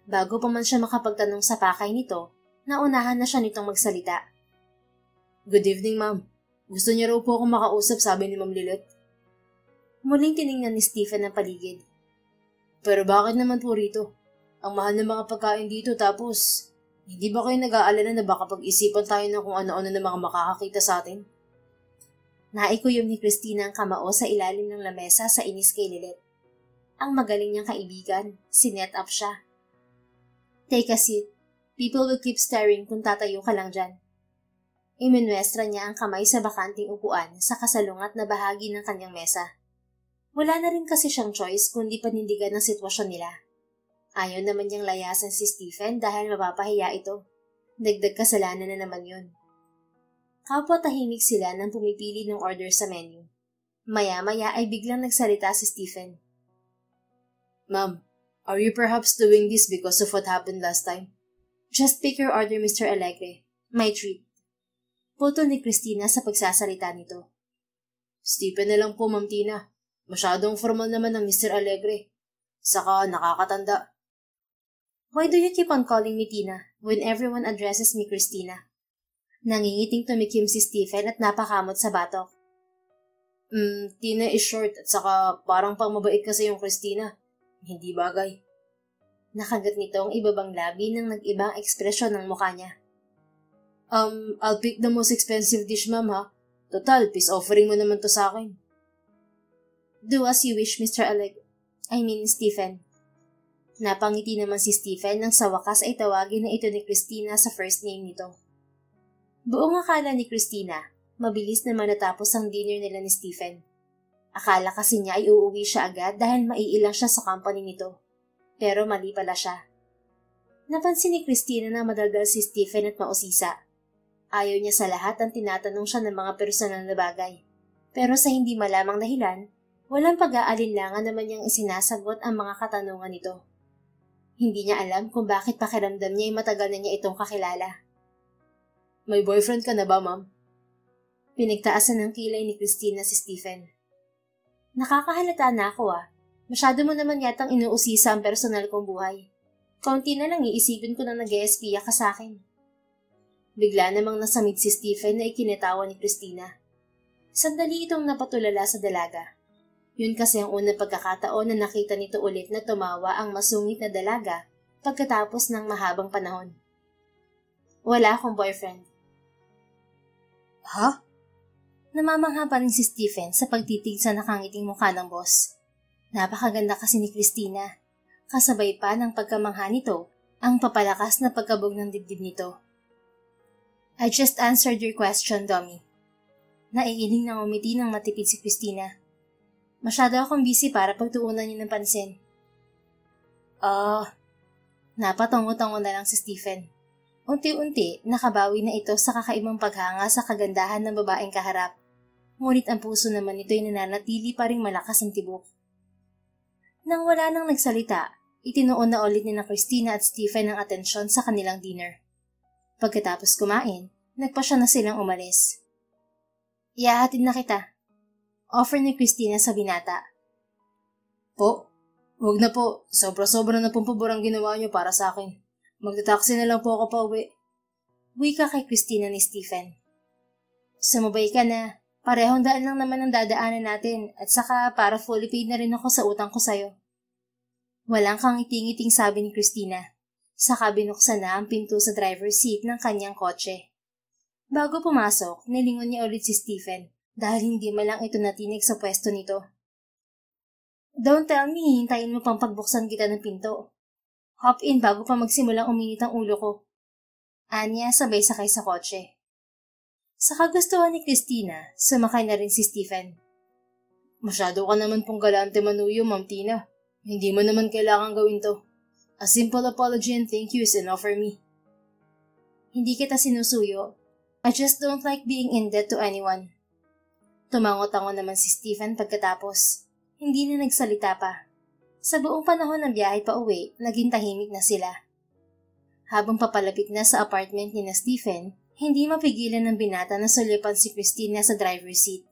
Bago pa man siya makapagtanong sa pakay nito, naunahan na siya nitong magsalita. Good evening, ma'am. Gusto niya raw po akong makausap, sabi ni Ma'am Lilet. Muling tiningnan ni Stephen ang paligid. Pero bakit naman po rito? Ang mahal ng mga pagkain dito tapos, hindi ba kayo nag-aalala na baka pag-isipan tayo ng kung ano-ano na mga makakakita sa atin? Naikuyom ni Christina ang kamao sa ilalim ng lamesa sa inis kay Lilet. Ang magaling niyang kaibigan, sinet up siya. Take a seat. People will keep staring kung tatayo ka lang dyan. Iminwestra niya ang kamay sa bakanting upuan sa kasalungat na bahagi ng kanyang mesa. Wala na rin kasi siyang choice kundi panindigan ang sitwasyon nila. Ayaw naman niyang layasan si Stephen dahil mapapahiya ito. Dagdag kasalanan na naman yun. Kapwa tahimik sila nang pumipili ng order sa menu. Maya-maya ay biglang nagsalita si Stephen. Ma'am, are you perhaps doing this because of what happened last time? Just pick your order, Mr. Alegre. My treat. Putol ni Christina sa pagsasalita nito. Stephen na lang po, Ma'am Tina. Masyadong formal naman ng Mr. Alegre. Saka nakakatanda. Why do you keep on calling me Tina when everyone addresses me Christina? Nangingiting tumikim si Stephen at napakamot sa batok. Tina is short at saka parang pang mabait kasi yung Christina. Hindi bagay. Nakagat nito ang ibabang labi ng nag-ibang ekspresyon ng mukha niya. I'll pick the most expensive dish, ma'am, ha? Total, peace offering mo naman to sa akin. Do as you wish, Mr. Stephen. Napangiti naman si Stephen nang sa wakas ay tawagin na ito ni Christina sa first name nito. Buong akala ni Christina, mabilis na natapos ang dinner nila ni Stephen. Akala kasi niya ay uuwi siya agad dahil maiilang siya sa company nito. Pero mali pala siya. Napansin ni Christina na madaldal si Stephen at mausisa. Ayaw niya sa lahat ang tinatanong siya ng mga personal na bagay. Pero sa hindi malamang dahilan, walang pag-aalinlangan naman niyang isinasagot ang mga katanungan nito. Hindi niya alam kung bakit pakiramdam niya ay matagal na niya itong kakilala. May boyfriend ka na ba, ma'am? Pinagtaasan ng kilay ni Christina si Stephen. Nakakahalata na ako Masyado mo naman yatang inuusisa ang personal kong buhay. Kaunti na lang iisipin ko na nag-e-espiya ka sa akin. Bigla namang nasamid si Stephen na ikinatawa ni Christina. Sandali itong napatulala sa dalaga. Yun kasi ang unang pagkakataon na nakita nito ulit na tumawa ang masungit na dalaga pagkatapos ng mahabang panahon. Wala akong boyfriend. Ha? Namamangha pa rin si Stephen sa pagtitig sa nakangiting mukha ng boss. Napakaganda kasi ni Christina. Kasabay pa ng pagkamangha nito ang papalakas na pagkabog ng dibdib nito. I just answered your question, dummy. Naiiling na umiti ng matipid si Christina. Masyado akong busy para pagtuunan niyo ng pansin. Napatungo-tungo na lang si Stephen. Unti-unti, nakabawi na ito sa kakaibang paghanga sa kagandahan ng babaeng kaharap. Ngunit ang puso naman nito'y nananatili pa ring malakas ang tibok. Nang wala nang nagsalita, itinuon na ulit ni na Christina at Stephen ang atensyon sa kanilang dinner. Pagkatapos kumain, nagpasya na silang umalis. Ihahatid na kita. Offer ni Christina sa binata. Po? Huwag na po. Sobra-sobra na pong pabor ang ginawa niyo para sa akin. Magta-taxi na lang po ako pa uwi. Wika kay Christina ni Stephen. Sumabay ka na. Parehong daan lang naman ang dadaanan natin at saka para fully paid na rin ako sa utang ko sa'yo. Walang kang iting-iting sabi ni Christina. Saka binuksan na ang pinto sa driver's seat ng kanyang kotse. Bago pumasok, nilingon niya ulit si Stephen dahil hindi malang ito natinig sa pwesto nito. Don't tell me, hintayin mo pang pagbuksan kita ng pinto. Hop in bago pa magsimulang uminit ang ulo ko. Anya sabay sakay sa kotse. Sa kagustuhan ni Christina, sumakay na rin si Stephen. Masyado ka naman pong galante manuyo, Ma'am Tina. Hindi mo naman kailangan gawin to. A simple apology and thank you is enough for me. Hindi kita sinusuyo. I just don't like being in debt to anyone. Tumango-tango naman si Stephen pagkatapos. Hindi na nagsalita pa. Sa buong panahon ng biyahe pa uwi, naging tahimik na sila. Habang papalapit na sa apartment ni na Stephen, hindi mapigilan ng binata na sulipan si Christina sa driver's seat.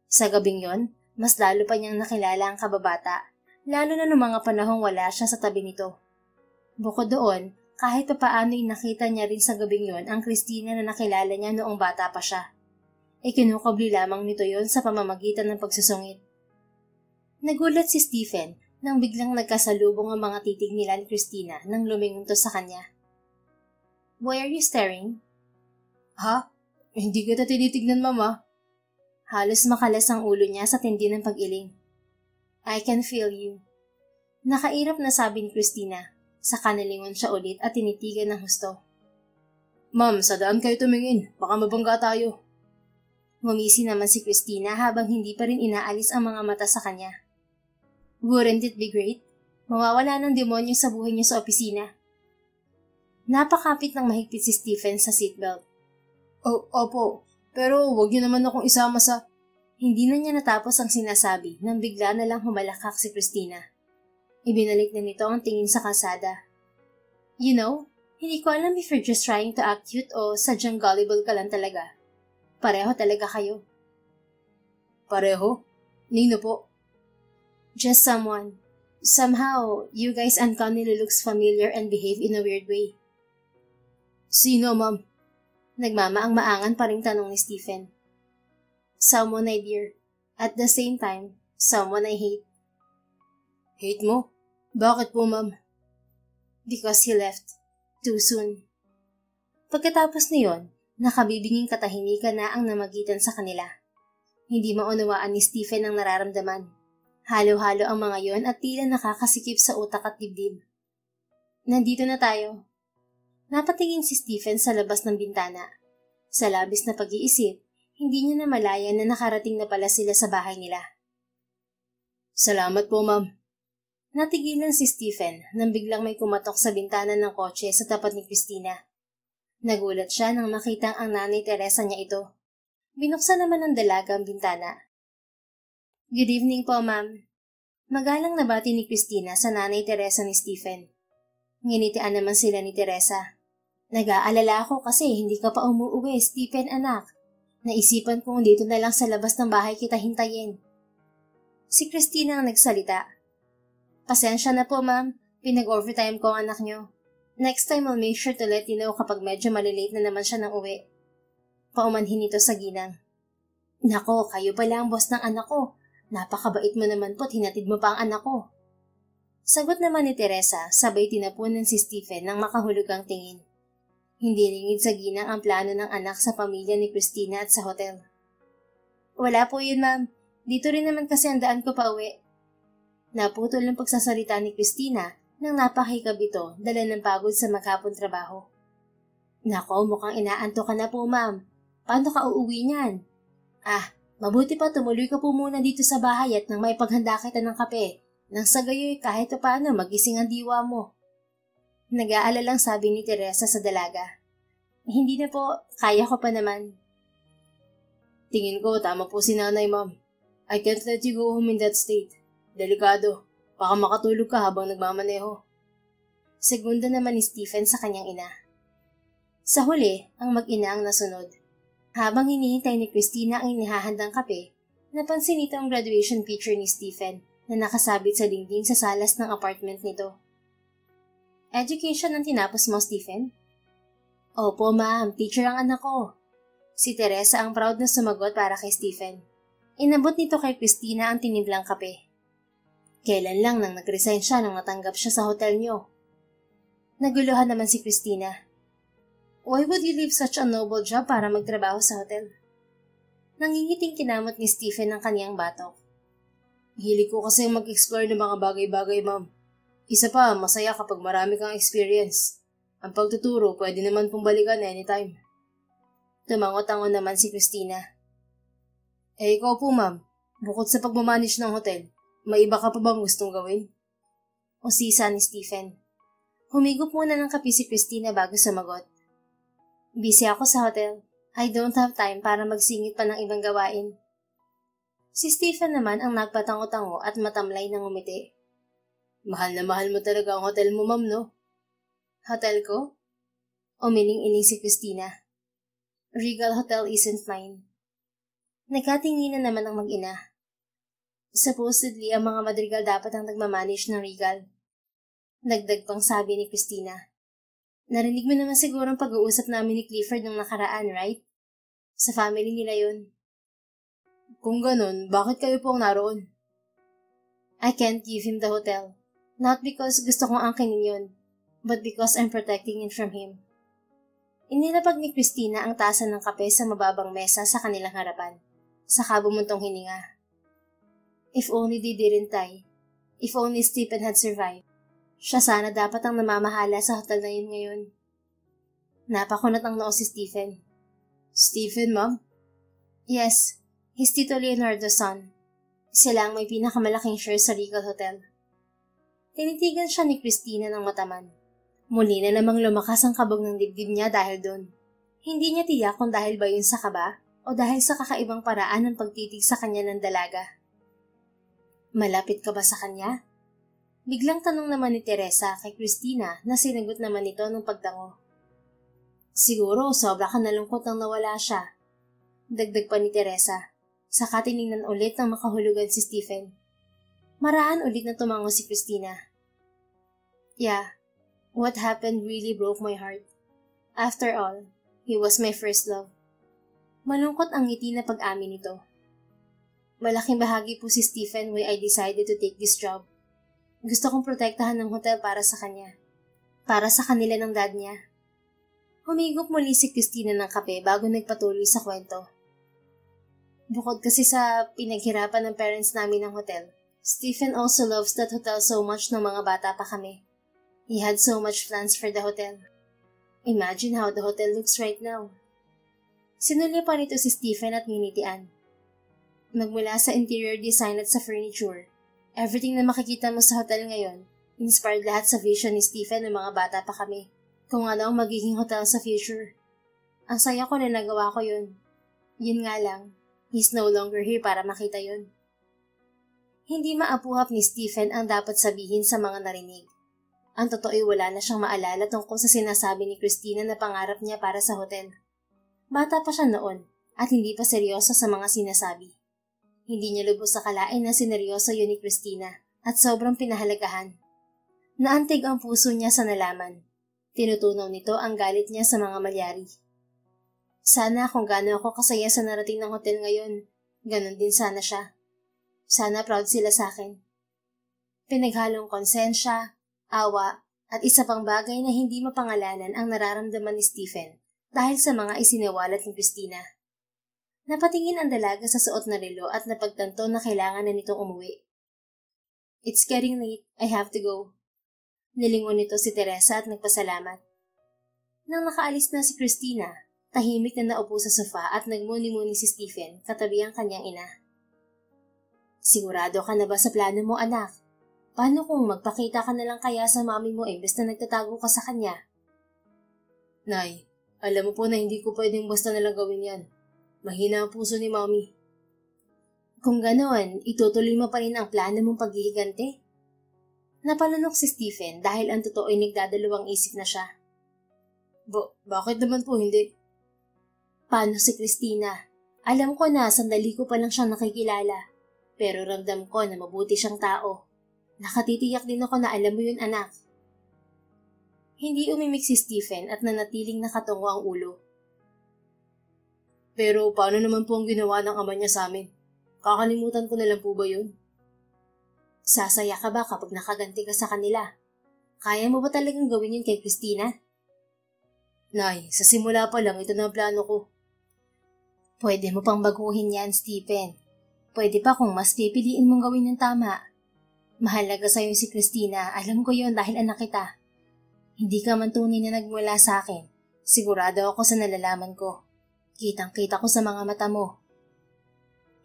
Sa gabing yon, mas lalo pa niyang nakilala ang kababata, lalo na noong mga panahong wala siya sa tabi nito. Bukod doon, kahit papaano'y nakita niya rin sa gabing yon ang Christina na nakilala niya noong bata pa siya. Ikinukabli lamang nito yon sa pamamagitan ng pagsusungit. Nagulat si Stephen nang biglang nagkasalubong ang mga titig nila ni Christina nang lumingon to sa kanya. Why are you staring? Ha? Hindi kita tinitignan, Mama. Halos makalas ang ulo niya sa tindi ng pag-iling. I can feel you. Nakairap na sabi ni Christina. Saka nalingon siya ulit at tinitigan ng husto. Ma'am, sa daan kayo tumingin. Baka mabangga tayo. Ngumisi naman si Christina habang hindi pa rin inaalis ang mga mata sa kanya. Wouldn't it be great? Mawawala ng demonyo sa buhay niyo sa opisina. Napakapit ng mahigpit si Stephen sa seatbelt. Oh, opo. Pero huwag niyo naman akong isama sa... Hindi na niya natapos ang sinasabi nang bigla na lang humalakak si Christina. Ibinalik na nito ang tingin sa kalsada. You know, hindi ko alam if you're just trying to act cute o sadyang gullible ka lang talaga. Pareho talaga kayo. Pareho? Nino po? Just someone. Somehow, you guys uncannily looks familiar and behave in a weird way. Sino, ma'am? Nagmamaang-maangan pa ring tanong ni Stephen. Someone I dear. At the same time, someone I hate. Hate mo? Bakit po, ma'am? Because he left. Too soon. Pagkatapos niyon, nakabibinging katahimikan na ang namagitan sa kanila. Hindi maunawaan ni Stephen ang nararamdaman. Halo-halo ang mga yon at tila nakakasikip sa utak at dibdib. Nandito na tayo. Napatingin si Stephen sa labas ng bintana. Sa labis na pag-iisip, hindi niya namalayan na nakarating na pala sila sa bahay nila. Salamat po, ma'am. Natigilan si Stephen nang biglang may kumatok sa bintana ng kotse sa tapat ni Christina. Nagulat siya nang makitang ang nanay Teresa niya ito. Binuksan naman ng dalaga ang bintana. Good evening po, ma'am. Magalang nabati ni Christina sa nanay Teresa ni Stephen. Nginitian naman sila ni Teresa. Nag-aalala ako kasi hindi ka pa umuuwi, Stephen anak. Naisipan kong dito na lang sa labas ng bahay kita hintayin. Si Christina ang nagsalita. Pasensya na po, ma'am. Pinag-overtime ko ang anak niyo. Next time I'll make sure to let you know kapag medyo malilate na naman siya ng uwi. Paumanhin ito sa ginang. Nako, kayo pala ang boss ng anak ko. Napakabait mo naman po't hinatid mo pa ang anak ko. Sagot naman ni Teresa, sabay tinapunan si Stephen ng makahulugang tingin. Hindi ringid sa ginang ang plano ng anak sa pamilya ni Christina at sa hotel. Wala po yun, ma'am. Dito rin naman kasi ang daan ko pa uwi. Naputol ang pagsasalita ni Christina nang napakikab ito dala ng pagod sa maghapon trabaho. Nako, mukhang inaanto ka na po, ma'am. Paano ka uuwi niyan? Mabuti pa tumuloy ka po muna dito sa bahay at nang maipaghanda kita ng kape. Nang sa gayoy kahit pa paano magising ang diwa mo. Nag-aalalang sabi ni Teresa sa dalaga. Hindi na po, kaya ko pa naman. Tingin ko tama po si nanay, ma'am. I can't let you go home in that state. Delikado. Baka makatulog ka habang nagmamaneho. Segunda naman ni Stephen sa kanyang ina. Sa huli, ang mag-ina ang nasunod. Habang hinihintay ni Christina ang inihahandang kape, napansin nito ang graduation picture ni Stephen na nakasabit sa dingding sa salas ng apartment nito. Education ang tinapos mo, Stephen? Opo, ma'am. Teacher ang anak ko. Si Teresa ang proud na sumagot para kay Stephen. Inabot nito kay Christina ang tinimplang kape. Kailan lang nang nag-resign siya nang natanggap siya sa hotel niyo? Naguluhan naman si Christina. Why would you leave such a noble job para magtrabaho sa hotel? Nangingiting kinamot ni Stephen ang kaniyang batok. Hilig ko kasi mag-explore ng mga bagay-bagay, ma'am. Isa pa, masaya kapag marami kang experience. Ang pagtuturo pwede naman pong balikan anytime. Tumangot-tango naman si Christina. Ikaw po, ma'am. Bukod sa pagmamanage ng hotel, may iba ka pa bang gustong gawin? Usisa ni Stephen. Humigop muna ng kape si Christina bago sumagot. Busy ako sa hotel. I don't have time para magsingit pa ng ibang gawain. Si Stephen naman ang nagpatango-tango at matamlay ng umiti. Mahal na mahal mo talaga ang hotel mo, ma'am, no? Hotel ko? Umiling-iling si Christina. Regal Hotel isn't mine. Nagkatinginan naman ang mag-ina. Supposedly, ang mga Madrigal dapat ang nagmamanage ng Regal. Dagdag pang sabi ni Christina. Narinig mo naman siguro ang pag-uusap namin ni Clifford nung nakaraan, right? Sa family nila yun. Kung ganun, bakit kayo pong naroon? I can't give him the hotel. Not because gusto kong angkinin yun, but because I'm protecting it from him. Inilapag ni Christina ang tasa ng kape sa mababang mesa sa kanilang harapan. Saka bumuntong hininga. If only they didn't die. If only Stephen had survived. Siya sana dapat ang namamahala sa hotel na yun ngayon. Napakunot ang noo si Stephen. Stephen, ma'am? Yes, he's Tito Leonardo's son. Sila ang may pinakamalaking share sa Regal Hotel. Tinitigan siya ni Christina ng mataman. Muli na namang lumakas ang kabog ng dibdib niya dahil doon. Hindi niya tiyak kung dahil ba yun sa kaba o dahil sa kakaibang paraan ng pagtitig sa kanya ng dalaga. Malapit ka ba sa kanya? Biglang tanong naman ni Teresa kay Christina na sinagot naman nito ng pagtango. Siguro sobra ka nalungkot nang nawala siya. Dagdag pa ni Teresa. Saka tiningnan ulit ng makahulugan si Stephen. Maraan ulit na tumango si Christina. Yeah, what happened really broke my heart. After all, he was my first love. Malungkot ang ngiti na pag-amin nito. Malaking bahagi po si Stephen why I decided to take this job. Gusto kong protektahan ng hotel para sa kanya. Para sa kanila ng dad niya. Humigop muli si Christina ng kape bago nagpatuloy sa kwento. Bukod kasi sa pinaghirapan ng parents namin ng hotel, Stephen also loves that hotel so much nung mga bata pa kami. He had so much plans for the hotel. Imagine how the hotel looks right now. Sinulya pa nito si Stephen at nginitian. Magmula sa interior design at sa furniture, everything na makikita mo sa hotel ngayon, inspired lahat sa vision ni Stephen ng mga bata pa kami, kung ano ang magiging hotel sa future. Ang saya ko na nagawa ko yun. Yun nga lang, he's no longer here para makita yun. Hindi maapuhap ni Stephen ang dapat sabihin sa mga narinig. Ang totoo'y wala na siyang maalala tungkol sa sinasabi ni Christina na pangarap niya para sa hotel. Bata pa siya noon at hindi pa seryoso sa mga sinasabi. Hindi niya lubos sa kalain na sineryoso yun ni Christina at sobrang pinahalagahan. Naantig ang puso niya sa nalaman. Tinutunaw nito ang galit niya sa mga malyari. Sana kung gaano ako kasaya sa narating ng hotel ngayon, ganon din sana siya. Sana proud sila sa akin. Pinaghalong konsensya, awa, at isa pang bagay na hindi mapangalanan ang nararamdaman ni Stephen dahil sa mga isinawalat ni Christina. Napatingin ang dalaga sa suot na relo at napagtanto na kailangan na nitong umuwi. It's getting late, I have to go. Nilingon nito si Teresa at nagpasalamat. Nang nakaalis na si Christina, tahimik na naupo sa sofa at nagmuni-muni si Stephen katabi ang kanyang ina. Sigurado ka na ba sa plano mo, anak? Paano kung magpakita ka na lang kaya sa mami mo imbes na nagtatago ka sa kanya? Nay, alam mo po na hindi ko pwedeng basta nalang gawin yan. Mahina ang puso ni mami. Kung ganoon, itutuloy mo pa rin ang plano mong paghihigante? Napalunok si Stephen dahil ang totoo ay nagdadalawang isip na siya. Bakit naman po hindi? Paano si Christina? Alam ko na sandali ko pa lang siyang nakikilala. Pero ramdam ko na mabuti siyang tao. Nakatitiyak din ako na alam mo yun, anak. Hindi umimik si Stephen at nanatiling nakatungo ang ulo. Pero paano naman po ang ginawa ng ama niya sa amin? Kakalimutan ko na lang po ba yun? Sasaya ka ba kapag nakaganti ka sa kanila? Kaya mo ba talagang gawin yun kay Christina? Nay, sa simula pa lang ito na ang plano ko. Pwede mo pang baguhin yan, Stephen. Pwede pa kung mas pipiliin mong gawin yung tama. Mahalaga sa'yo si Christina, alam ko yon dahil anak kita. Hindi ka man tunay na nagmula sa akin. Sigurado ako sa nalalaman ko. Kitang-kita ko sa mga mata mo.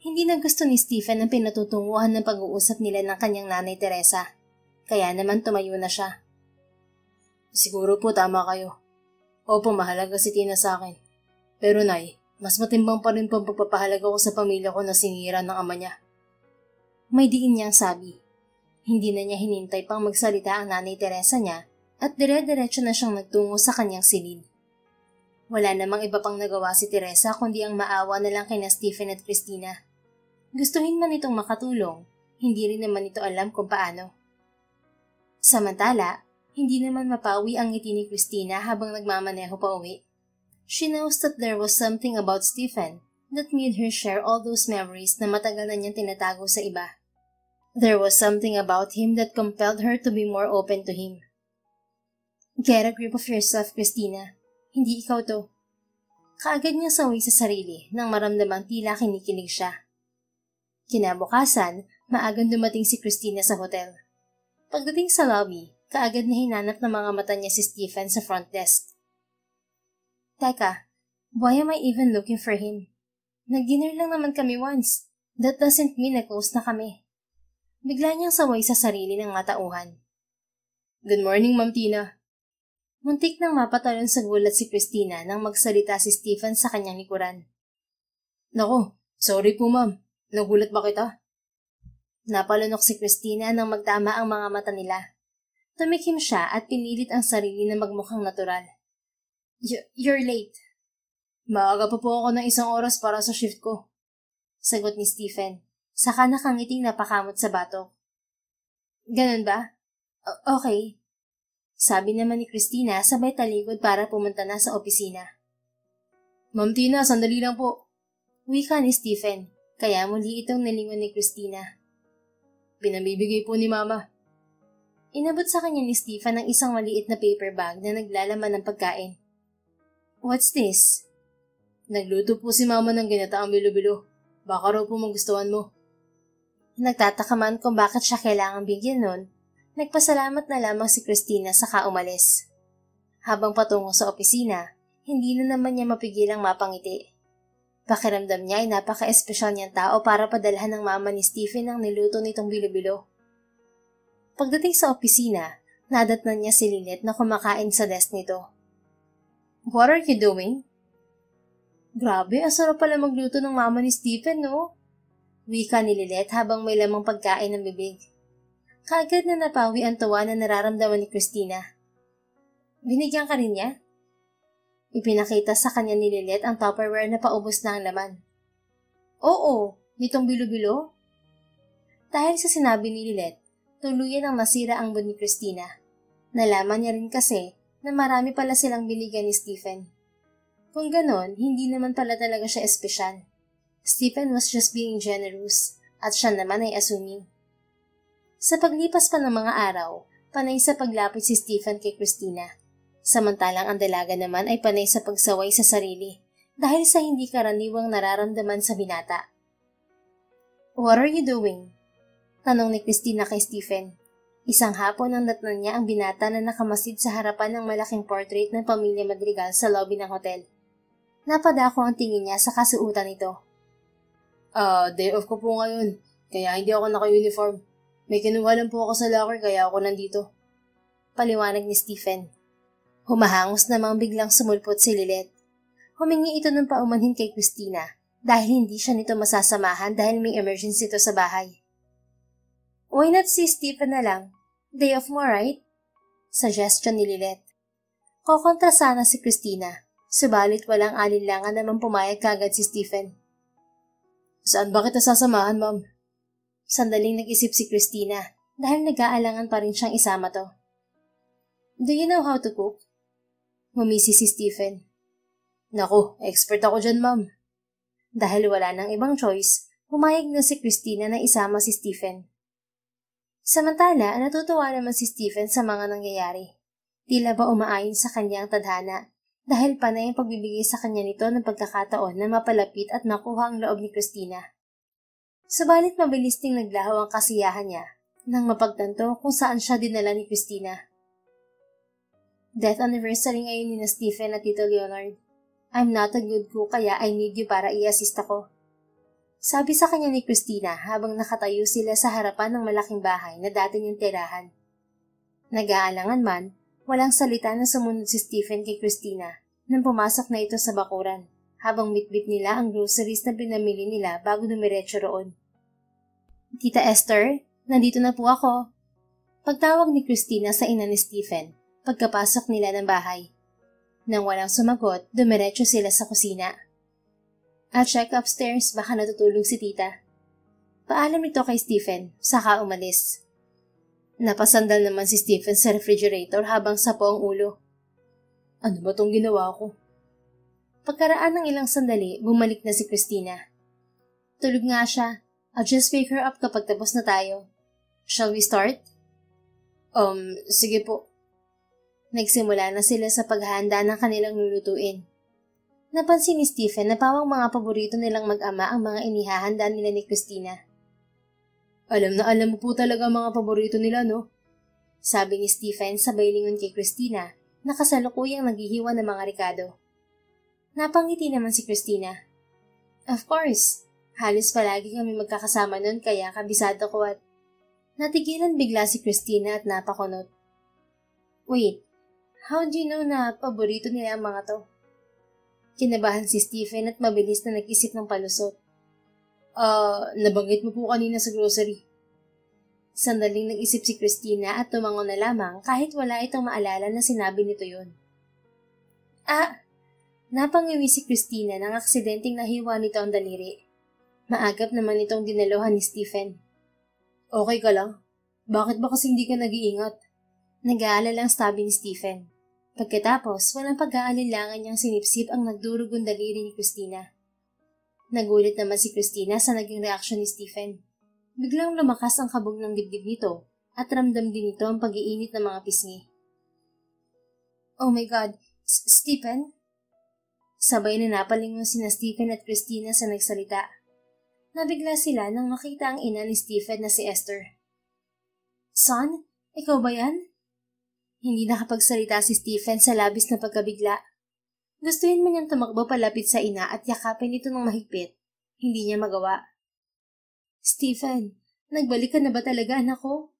Hindi na gusto ni Stephen ang pinatutunguhan ng pag-uusap nila ng kanyang nanay Teresa. Kaya naman tumayo na siya. Siguro po tama kayo. Opo, mahalaga si Tina sa akin. Pero Nay, mas matimbang pa rin po ang pagpapahalaga ko sa pamilya ko na sinira ng ama niya. May diin niyang sabi. Hindi na niya hinintay pang magsalita ang nanay Teresa niya at dire-diretso na siyang nagtungo sa kanyang silid. Wala namang iba pang nagawa si Teresa kundi ang maawa na lang kina Stephen at Christina. Gustuhin man itong makatulong, hindi rin naman ito alam kung paano. Samantala, hindi naman mapawi ang ngiti ni Christina habang nagmamaneho pa uwi. She knows that there was something about Stephen that made her share all those memories na matagal na niyang tinatago sa iba. There was something about him that compelled her to be more open to him. Get a grip of yourself, Christina. Hindi ikaw to. Kaagad niya sawi sa sarili nang maramdamang tila kinikilig siya. Kinabukasan, maagang dumating si Christina sa hotel. Pagdating sa lobby, kaagad na hinanap ng mga mata niya si Stephen sa front desk. Teka, why am I even looking for him? Nag-dinner lang naman kami once. That doesn't mean na close na kami. Bigla niyang saway sa sarili ng matauhan. Good morning, Ma'am Tina. Muntik nang mapatalon sa gulat si Christina nang magsalita si Stephen sa kanyang likuran. Nako, sorry po ma'am. Nagulat ba kita? Napalunok si Christina nang magtama ang mga mata nila. Tumikim siya at pinilit ang sarili na magmukhang natural. You're late. Maaga pa po ako ng 1 oras para sa shift ko. Sagot ni Stephen. Saka nakangiting napakamot sa batok. Ganun ba? Okay. Sabi naman ni Christina sabay talikod para pumunta na sa opisina. Ma'am Tina, sandali lang po. Wika ni Stephen, kaya muli itong nalingon ni Christina. Pinamibigay po ni Mama. Inabot sa kanya ni Stephen ang isang maliit na paper bag na naglalaman ng pagkain. What's this? Nagluto po si Mama ng ginataang bilo-bilo. Baka raw po magustuhan mo. Nagtataka man kung bakit siya kailangang bigyan nun. Nagpasalamat na lamang si Christina saka umalis. Habang patungo sa opisina, hindi na naman niya mapigilang mapangiti. Pakiramdam niya ay napaka-espesyal niyang tao para padalhan ng mama ni Stephen ang niluto nitong bilo-bilo. Pagdating sa opisina, nadatnan niya si Lynette na kumakain sa desk nito. What are you doing? Grabe, asarap pala magluto ng mama ni Stephen, no? Wika ni Lynette habang may lamang pagkain ng bibig. Kaagad na napawi ang tuwa na nararamdaman ni Christina. Binigyan ka rin niya? Ipinakita sa kanya ni Lynette ang Tupperware na paubos na ang laman. Oo, nitong bilo-bilo. Dahil sa sinabi ni Lynette, tuluyan ang nasira ang buod ni Christina. Nalaman niya rin kasi na marami pala silang binigyan ni Stephen. Kung ganon, hindi naman pala talaga siya espesyal. Stephen was just being generous at siya naman ay assuming. Sa paglipas pa ng mga araw, panay sa paglapit si Stephen kay Christina. Samantalang ang dalaga naman ay panay sa pagsaway sa sarili dahil sa hindi karaniwang nararamdaman sa binata. What are you doing? Tanong ni Christina kay Stephen. Isang hapon ang datnan niya ang binata na nakamasid sa harapan ng malaking portrait ng pamilya Madrigal sa lobby ng hotel. Napadako ang tingin niya sa kasuutan nito. Day off ko po ngayon, kaya hindi ako naka-uniform. May kinuha lang po ako sa locker kaya ako nandito. Paliwanag ni Stephen. Humahangos namang biglang sumulpot si Lynette. Humingi ito ng paumanhin kay Christina dahil hindi siya nito masasamahan dahil may emergency ito sa bahay. Why not si Stephen na lang? Day off mo, right? Suggestion ni Lynette. Kokontra sana si Christina, subalit walang alinlangan naman pumayag kagad si Stephen. Saan ba kita sasamahan, ma'am? Sandaling nag-isip si Christina dahil nag-aalangan pa rin siyang isama to. Do you know how to cook? Humisi si Stephen. Naku, expert ako dyan, ma'am. Dahil wala nang ibang choice, pumayag na si Christina na isama si Stephen. Samantala, natutuwa naman si Stephen sa mga nangyayari. Tila ba umaayon sa kanyang tadhana dahil panay ang pagbibigay sa kanya nito ng pagkakataon na mapalapit at makuha ang loob ni Christina. Subalit mabilis ding naglaho ang kasiyahan niya nang mapagtanto kung saan siya dinala ni Christina. Death anniversary ngayon ni na Stephen at Tito Leonard. I'm not a good cook kaya I need you para i-assist ako. Sabi sa kanya ni Christina habang nakatayo sila sa harapan ng malaking bahay na dati niyang tirahan. Nag-aalangan man, walang salita na sumunod si Stephen kay Christina nang pumasok na ito sa bakuran habang bitbit nila ang groceries na pinamili nila bago dumiretso roon. Tita Esther, nandito na po ako. Pagtawag ni Christina sa ina ni Stephen pagkapasok nila ng bahay. Nang walang sumagot, dumiretso sila sa kusina. I'll check upstairs, baka natutulog si tita. Paalam nito kay Stephen, saka umalis. Napasandal naman si Stephen sa refrigerator habang sapo ang ulo. Ano ba tong ginawa ko? Pagkaraan ng ilang sandali, bumalik na si Christina. Tulog nga siya. I'll just wake her up kapag tapos na tayo. Shall we start? Sige po. Nagsimula na sila sa paghahanda ng kanilang lulutuin. Napansin ni Stephen na pawang mga paborito nilang mag-ama ang mga inihahanda nila ni Christina. Alam na alam mo po talaga ang mga paborito nila, no? Sabi ni Stephen sabay lingon kay Christina na kasalukuyang naghihiwa ng mga rekado. Napangiti naman si Christina. Of course, halos palagi kami magkakasama nun kaya kabisado ko at... Natigilan bigla si Christina at napakunot. Wait, how do you know na paborito nila ang mga to? Kinabahan si Stephen at mabilis na nag-isip ng palusot. Nabanggit mo po kanina sa grocery. Sandaling nag-isip si Christina at tumango na lamang kahit wala itong maalala na sinabi nito yun. Napangiwi si Christina nang aksidenteng nahiwa nito ang daliri. Maagap naman itong dinaluhan ni Stephen. Okay ka lang? Bakit ba kasi hindi ka nag-iingat? Nag-aalala lang sabi ni Stephen. Pagkatapos, walang pag-aalinlangan niyang sinipsip ang nagdurugong daliri ni Christina. Nagulit naman si Christina sa naging reaksyon ni Stephen. Biglang lumakas ang kabog ng dibdib nito at ramdam din ito ang pag-iinit ng mga pisngi. Oh my God, Stephen? Sabay na napalingon sina Stephen at Christina sa nagsalita. Nabigla sila nang makita ang ina ni Stephen na si Esther. Son, ikaw ba yan? Hindi nakapagsalita si Stephen sa labis na pagkabigla. Gustuin man niyang tumakbo palapit sa ina at yakapin ito ng mahigpit. Hindi niya magawa. Stephen, nagbalik ka na ba talaga, anak ko?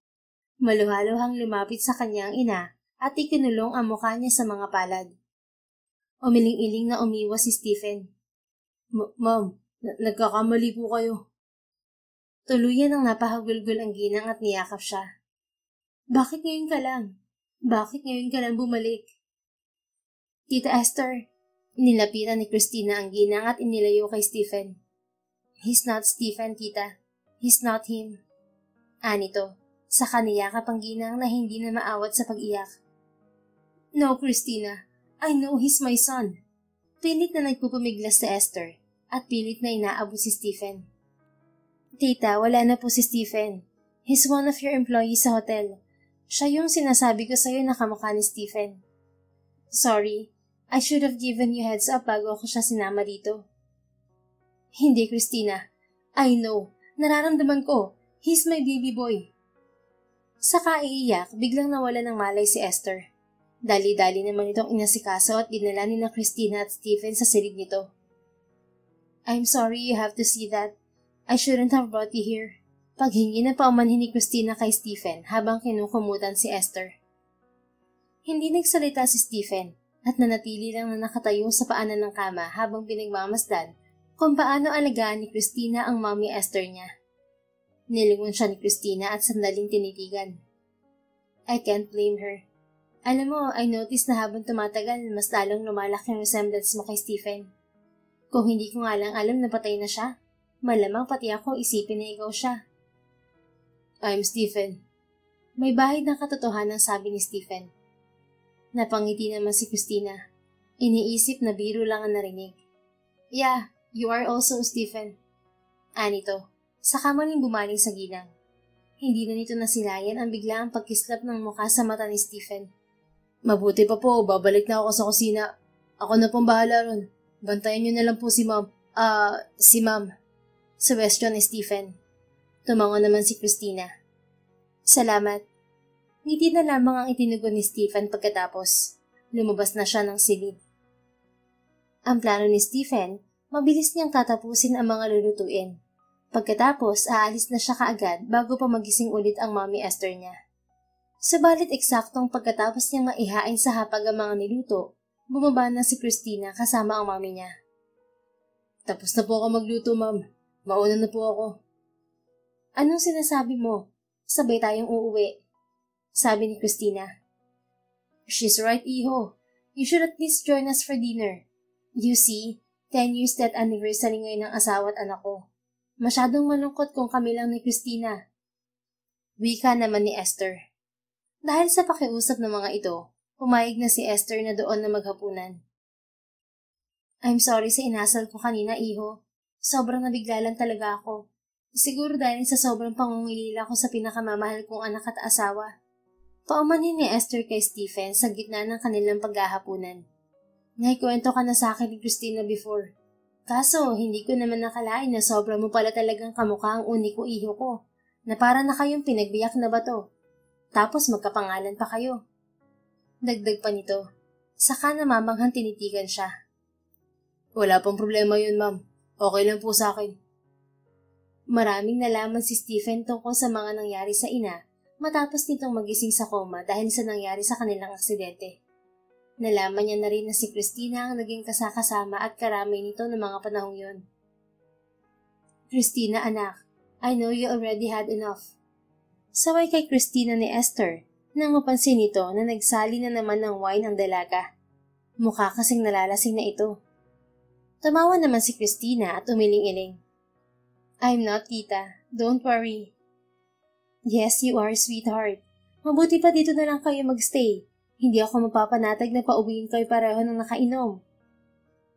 Maluhaluhang lumapit sa kanyang ina at ikinulong ang mukha niya sa mga palad. Umiling-iling na umiwas si Stephen. Ma'am, nagkakamali po kayo. Tuluyan ang napahagulgol ang ginang at niyakap siya. Bakit ngayon ka lang? Bakit ngayon ka lang bumalik? Tita Esther, nilapitan ni Christina ang ginang at inilayo kay Stephen. He's not Stephen, tita. He's not him. Anito, sa kaniyakap ang ginang na hindi na maawat sa pag-iyak. No, Christina. I know he's my son. Pilit na nagpupumiglas si Esther at pilit na inaabot si Stephen. Tita, wala na po si Stephen. He's one of your employees sa hotel. Siya yung sinasabi ko sa'yo na kamukha ni Stephen. Sorry, I should have given you heads up bago ako siya sinama dito. Hindi, Christina. I know. Nararamdaman ko. He's my baby boy. Sa kaiiyak, biglang nawala ng malay si Esther. Dali-dali naman itong inasikaso at dinala ni na Christina at Stephen sa silid nito. I'm sorry you have to see that. I shouldn't have brought you here. Paghingi na paumanhin ni Christina kay Stephen habang kinukumutan si Esther. Hindi nagsalita si Stephen at nanatili lang na nakatayo sa paanan ng kama habang pinagmamasdan kung paano alagaan ni Christina ang mommy Esther niya. Nilingon siya ni Christina at sandaling tinitigan. I can't blame her. Alam mo, I noticed na habang tumatagal, mas lalong lumalaki ang resemblance mo kay Stephen. Kung hindi ko nga lang alam na patay na siya, malamang pati ako isipin na ikaw siya. I'm Stephen. May bahid ng katotohanan sabi ni Stephen. Napangiti naman si Christina. Iniisip na biro lang ang narinig. Yeah, you are also Stephen. Anito, saka maling bumaling sa ginang. Hindi na nito nasilayan ang biglaang pagkislap ng mukha sa mata ni Stephen. Mabuti pa po, babalik na ako sa kusina. Ako na pong bahala ron. Bantayan niyo na lang po si ma'am. Si ma'am. Suwestyon ni Stephen. Tumango naman si Christina. Salamat. Ngiti na lamang ang itinugon ni Stephen pagkatapos. Lumabas na siya ng silid. Ang plano ni Stephen, mabilis niyang tatapusin ang mga lulutuin. Pagkatapos, aalis na siya kaagad bago pa magising ulit ang Mommy Esther niya. Subalit eksaktong pagkatapos niyang maihain sa hapag ang mga niluto, bumaba na si Christina kasama ang mami niya. Tapos na po ako magluto, ma'am. Mauna na po ako. Anong sinasabi mo? Sabay tayong uuwi. Sabi ni Christina. She's right, iho. You should at least join us for dinner. You see, 10 years death anniversary ngayon ng asawa at anak ko. Masyadong malungkot kung kami lang ni Christina. Wika naman ni Esther. Dahil sa pakiusap ng mga ito, pumayag na si Esther na doon na maghapunan. I'm sorry sa inasal ko kanina, iho. Sobrang nabigla lang talaga ako. Siguro dahil sa sobrang pangungilila ko sa pinakamamahal kong anak at asawa. Paumanhin ni Esther kay Stephen sa gitna ng kanilang paghahapunan. Naikwento ka na sa akin ni Christina before. Kaso, hindi ko naman nakalain na sobra mo pala talagang kamukha ang uniko iho ko, na para na kayong pinagbiyak na bato. Tapos magkapangalan pa kayo. Dagdag pa nito, saka namamanghang tinitigan siya. Wala pong problema yun, ma'am. Okay lang po sa akin. Maraming nalaman si Stephen tungkol sa mga nangyari sa ina matapos nitong magising sa koma dahil sa nangyari sa kanilang aksidente. Nalaman niya na rin na si Christina ang naging kasakasama at karamay nito ng mga panahong yun. Christina, anak, I know you already had enough. Saway kay Christina ni Esther nang mapansin nito na nagsali na naman ng wine ang dalaga. Mukha kasing nalalasing na ito. Tumawa naman si Christina at umiling-iling. I'm not, tita. Don't worry. Yes, you are, sweetheart. Mabuti pa dito na lang kayo magstay. Hindi ako mapapanatag na pauwiin kayo pareho ng nakainom.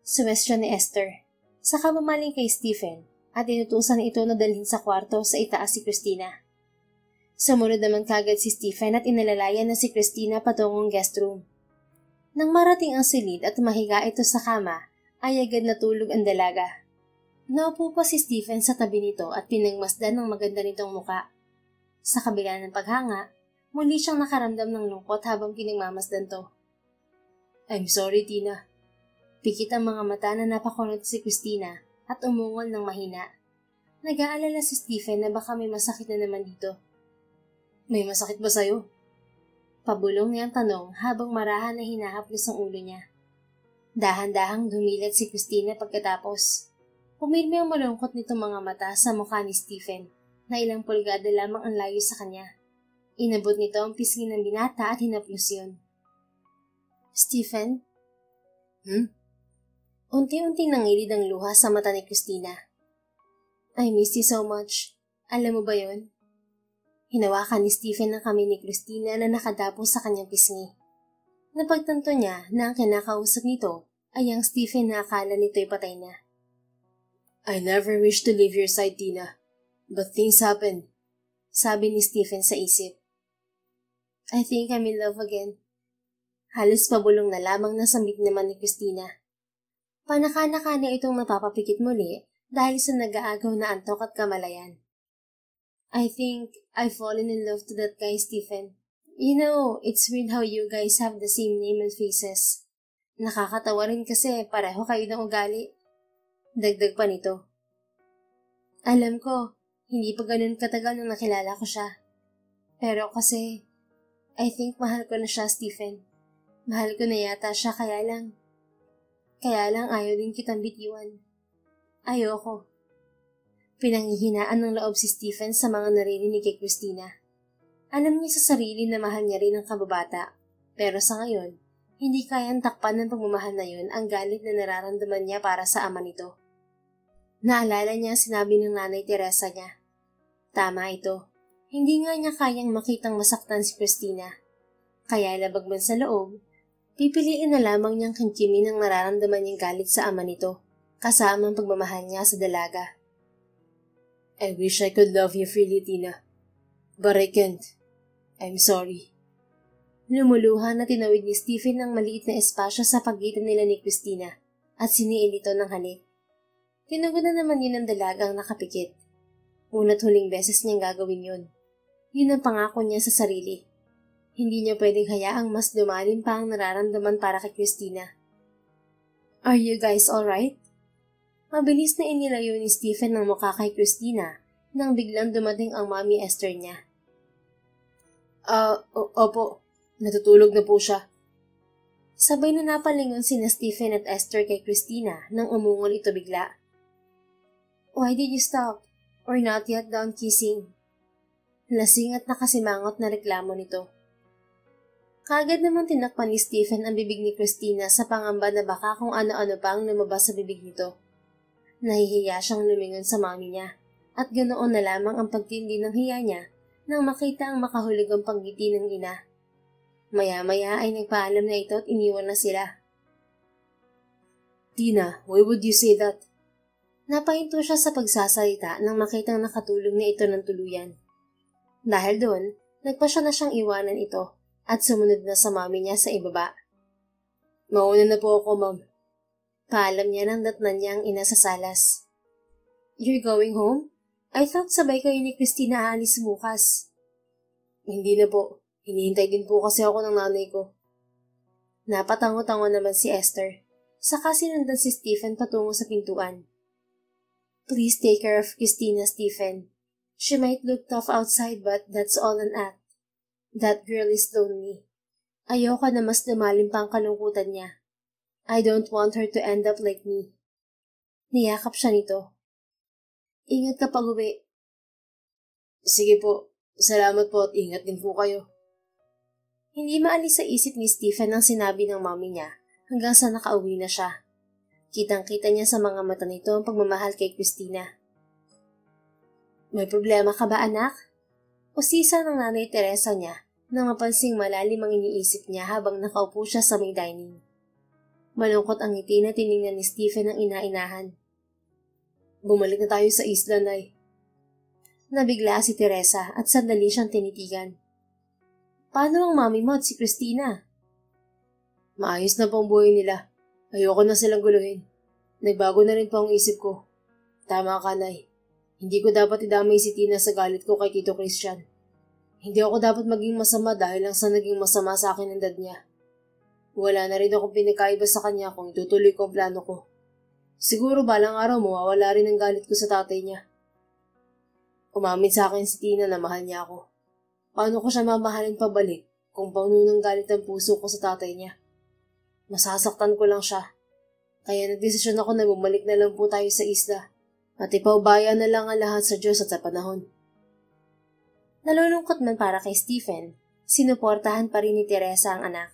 Suwestyon ni Esther. Saka mamaling kay Stephen at inutusan ito na dalhin sa kwarto sa itaas si Christina. Sumunod naman kagad si Stephen at inalalayan na si Christina patungong guest room. Nang marating ang silid at mahiga ito sa kama, ay agad natulog ang dalaga. Naupo pa si Stephen sa tabi nito at pinagmasdan ng maganda nitong muka. Sa kabila ng paghanga, muli siyang nakaramdam ng lungkot habang pinagmamasdan to. I'm sorry, Tina. Pikit ang mga mata na napakunot si Christina at umungol ng mahina. Nag-aalala si Stephen na baka may masakit na naman dito. May masakit ba sa'yo? Pabulong niyang tanong habang marahan na hinahaplos ang ulo niya. Dahan-dahang dumilat si Christina pagkatapos. Pumirmi ang malungkot nitong mga mata sa mukha ni Stephen na ilang pulgada lamang ang layo sa kanya. Inabot nito ang pisngi ng binata at hinaplos yun. Stephen? Unti-unting nangilid ang luha sa mata ni Christina. I miss you so much. Alam mo ba yon? Hinawakan ni Stephen ang kamay ni Christina na nakadapo sa kanyang pisngi. Napagtanto niya na ang kinakausap nito ay ang Stephen na akala nito'y patay na. I never wish to leave your side, Tina. But things happen. Sabi ni Stephen sa isip. I think I'm in love again. Halos pabulong na lamang na sambit naman ni Christina. Panaka-naka na itong napapapikit muli dahil sa nag-aagaw na antok at kamalayan. I think I've fallen in love to that guy, Stephen. You know, it's weird how you guys have the same name and faces. Nakakatawa rin kasi pareho kayo ng ugali. Dagdag pa nito. Alam ko, hindi pa ganun katagal nung nakilala ko siya. Pero kasi, I think mahal ko na siya, Stephen. Mahal ko na yata siya kaya lang ayaw din kitang bitiwan. Ayoko. Pinanghihinaan ng loob si Stephen sa mga naririnig kay Christina. Alam niya sa sarili na mahal niya rin ang kababata, pero sa ngayon, hindi kayang takpan ng pagmamahal na yun ang galit na nararamdaman niya para sa ama nito. Naalala niya sinabi ng nanay Teresa niya. Tama ito. Hindi nga niya kayang makitang masaktan si Christina. Kaya labag man sa loob, pipiliin na lamang niyang kangkimin ang nararamdaman niyang galit sa ama nito, kasama ang pagmamahal niya sa dalaga. I wish I could love you freely, Tina. But I can't. I'm sorry. Lumuluha na tinawid ni Stephen ang maliit na espasyo sa pagitan nila ni Christina at siniil ito ng halik. Tinugunan naman yun ng dalagang nakapikit. Una't huling beses niyang gagawin yun. Yun ang pangako niya sa sarili. Hindi niya pwedeng hayaang mas lumalim pa ang nararamdaman para kay Christina. Are you guys alright? Mabilis na inilayo ni Stephen ng mukha kay Christina nang biglang dumating ang Mommy Esther niya. Opo. Natutulog na po siya. Sabay na napalingon sina Stephen at Esther kay Christina nang umungol ito bigla. Why did you stop? Or not yet done kissing? Lasing at nakasimangot na reklamo nito. Kaagad naman tinakpan ni Stephen ang bibig ni Christina sa pangamba na baka kung ano-ano pa ang lumabas sa bibig nito. Nahihiya siyang lumingon sa mami niya at ganoon na lamang ang pagtindi ng hiya niya nang makita ang makahulugang panggiti ng ina. Maya-maya ay nagpaalam na ito at iniwan na sila. Tina, why would you say that? Napahinto siya sa pagsasalita nang makitang nakatulog na ito ng tuluyan. Dahil doon, nagpasya na siyang iwanan ito at sumunod na sa mami niya sa ibaba. Mauna na po ako, Ma'am. Paalam niya nang datnan niya ang ina sa salas. You're going home? I thought sabay kayo ni Christina aalis bukas. Hindi na po. Hinihintay din po kasi ako ng nanay ko. Napatango-tango naman si Esther. Saka sinundan si Stephen patungo sa pintuan. Please take care of Christina, Stephen. She might look tough outside but that's all an act. That girl is lonely. Ayoko na mas lumalim pa ang kalungkutan niya. I don't want her to end up like me. Niyakap siya nito. Ingat ka pag-uwi. Sige po. Salamat po at ingat din po kayo. Hindi maalis sa isip ni Stephen ang sinabi ng mami niya hanggang sa nakauwi na siya. Kitang-kita niya sa mga mata nito ang pagmamahal kay Christina. May problema ka ba, anak? Usisa ng nanay Teresa niya nang mapansing malalim ang iniisip niya habang nakaupo siya sa may dining. Malungkot ang ngiti na tiningnan ni Stephen ang ina-inahan. Bumalik na tayo sa isla, Nay. Nabigla si Teresa at sandali siyang tinitigan. Paano ang mami mo at si Christina? Maayos na po ang buhay nila. Ayoko na silang guluhin. Nagbago na rin po ang isip ko. Tama ka, Nay. Hindi ko dapat idamay si Tina sa galit ko kay Tito Christian. Hindi ako dapat maging masama dahil lang sa naging masama sa akin ng dad niya. Wala na rin akong pinakaiba sa kanya kung itutuloy ko ang plano ko. Siguro balang araw mawawala rin ang galit ko sa tatay niya. Umamin sa akin si Tina na mahal niya ako. Paano ko siya mamahalin pabalik kung panunong galit ang puso ko sa tatay niya? Masasaktan ko lang siya. Kaya nagdesisyon ako na bumalik na lang po tayo sa isla at ipaubaya na lang ang lahat sa Diyos at sa panahon. Nalulungkot man para kay Stephen, sinuportahan pa rin ni Teresa ang anak.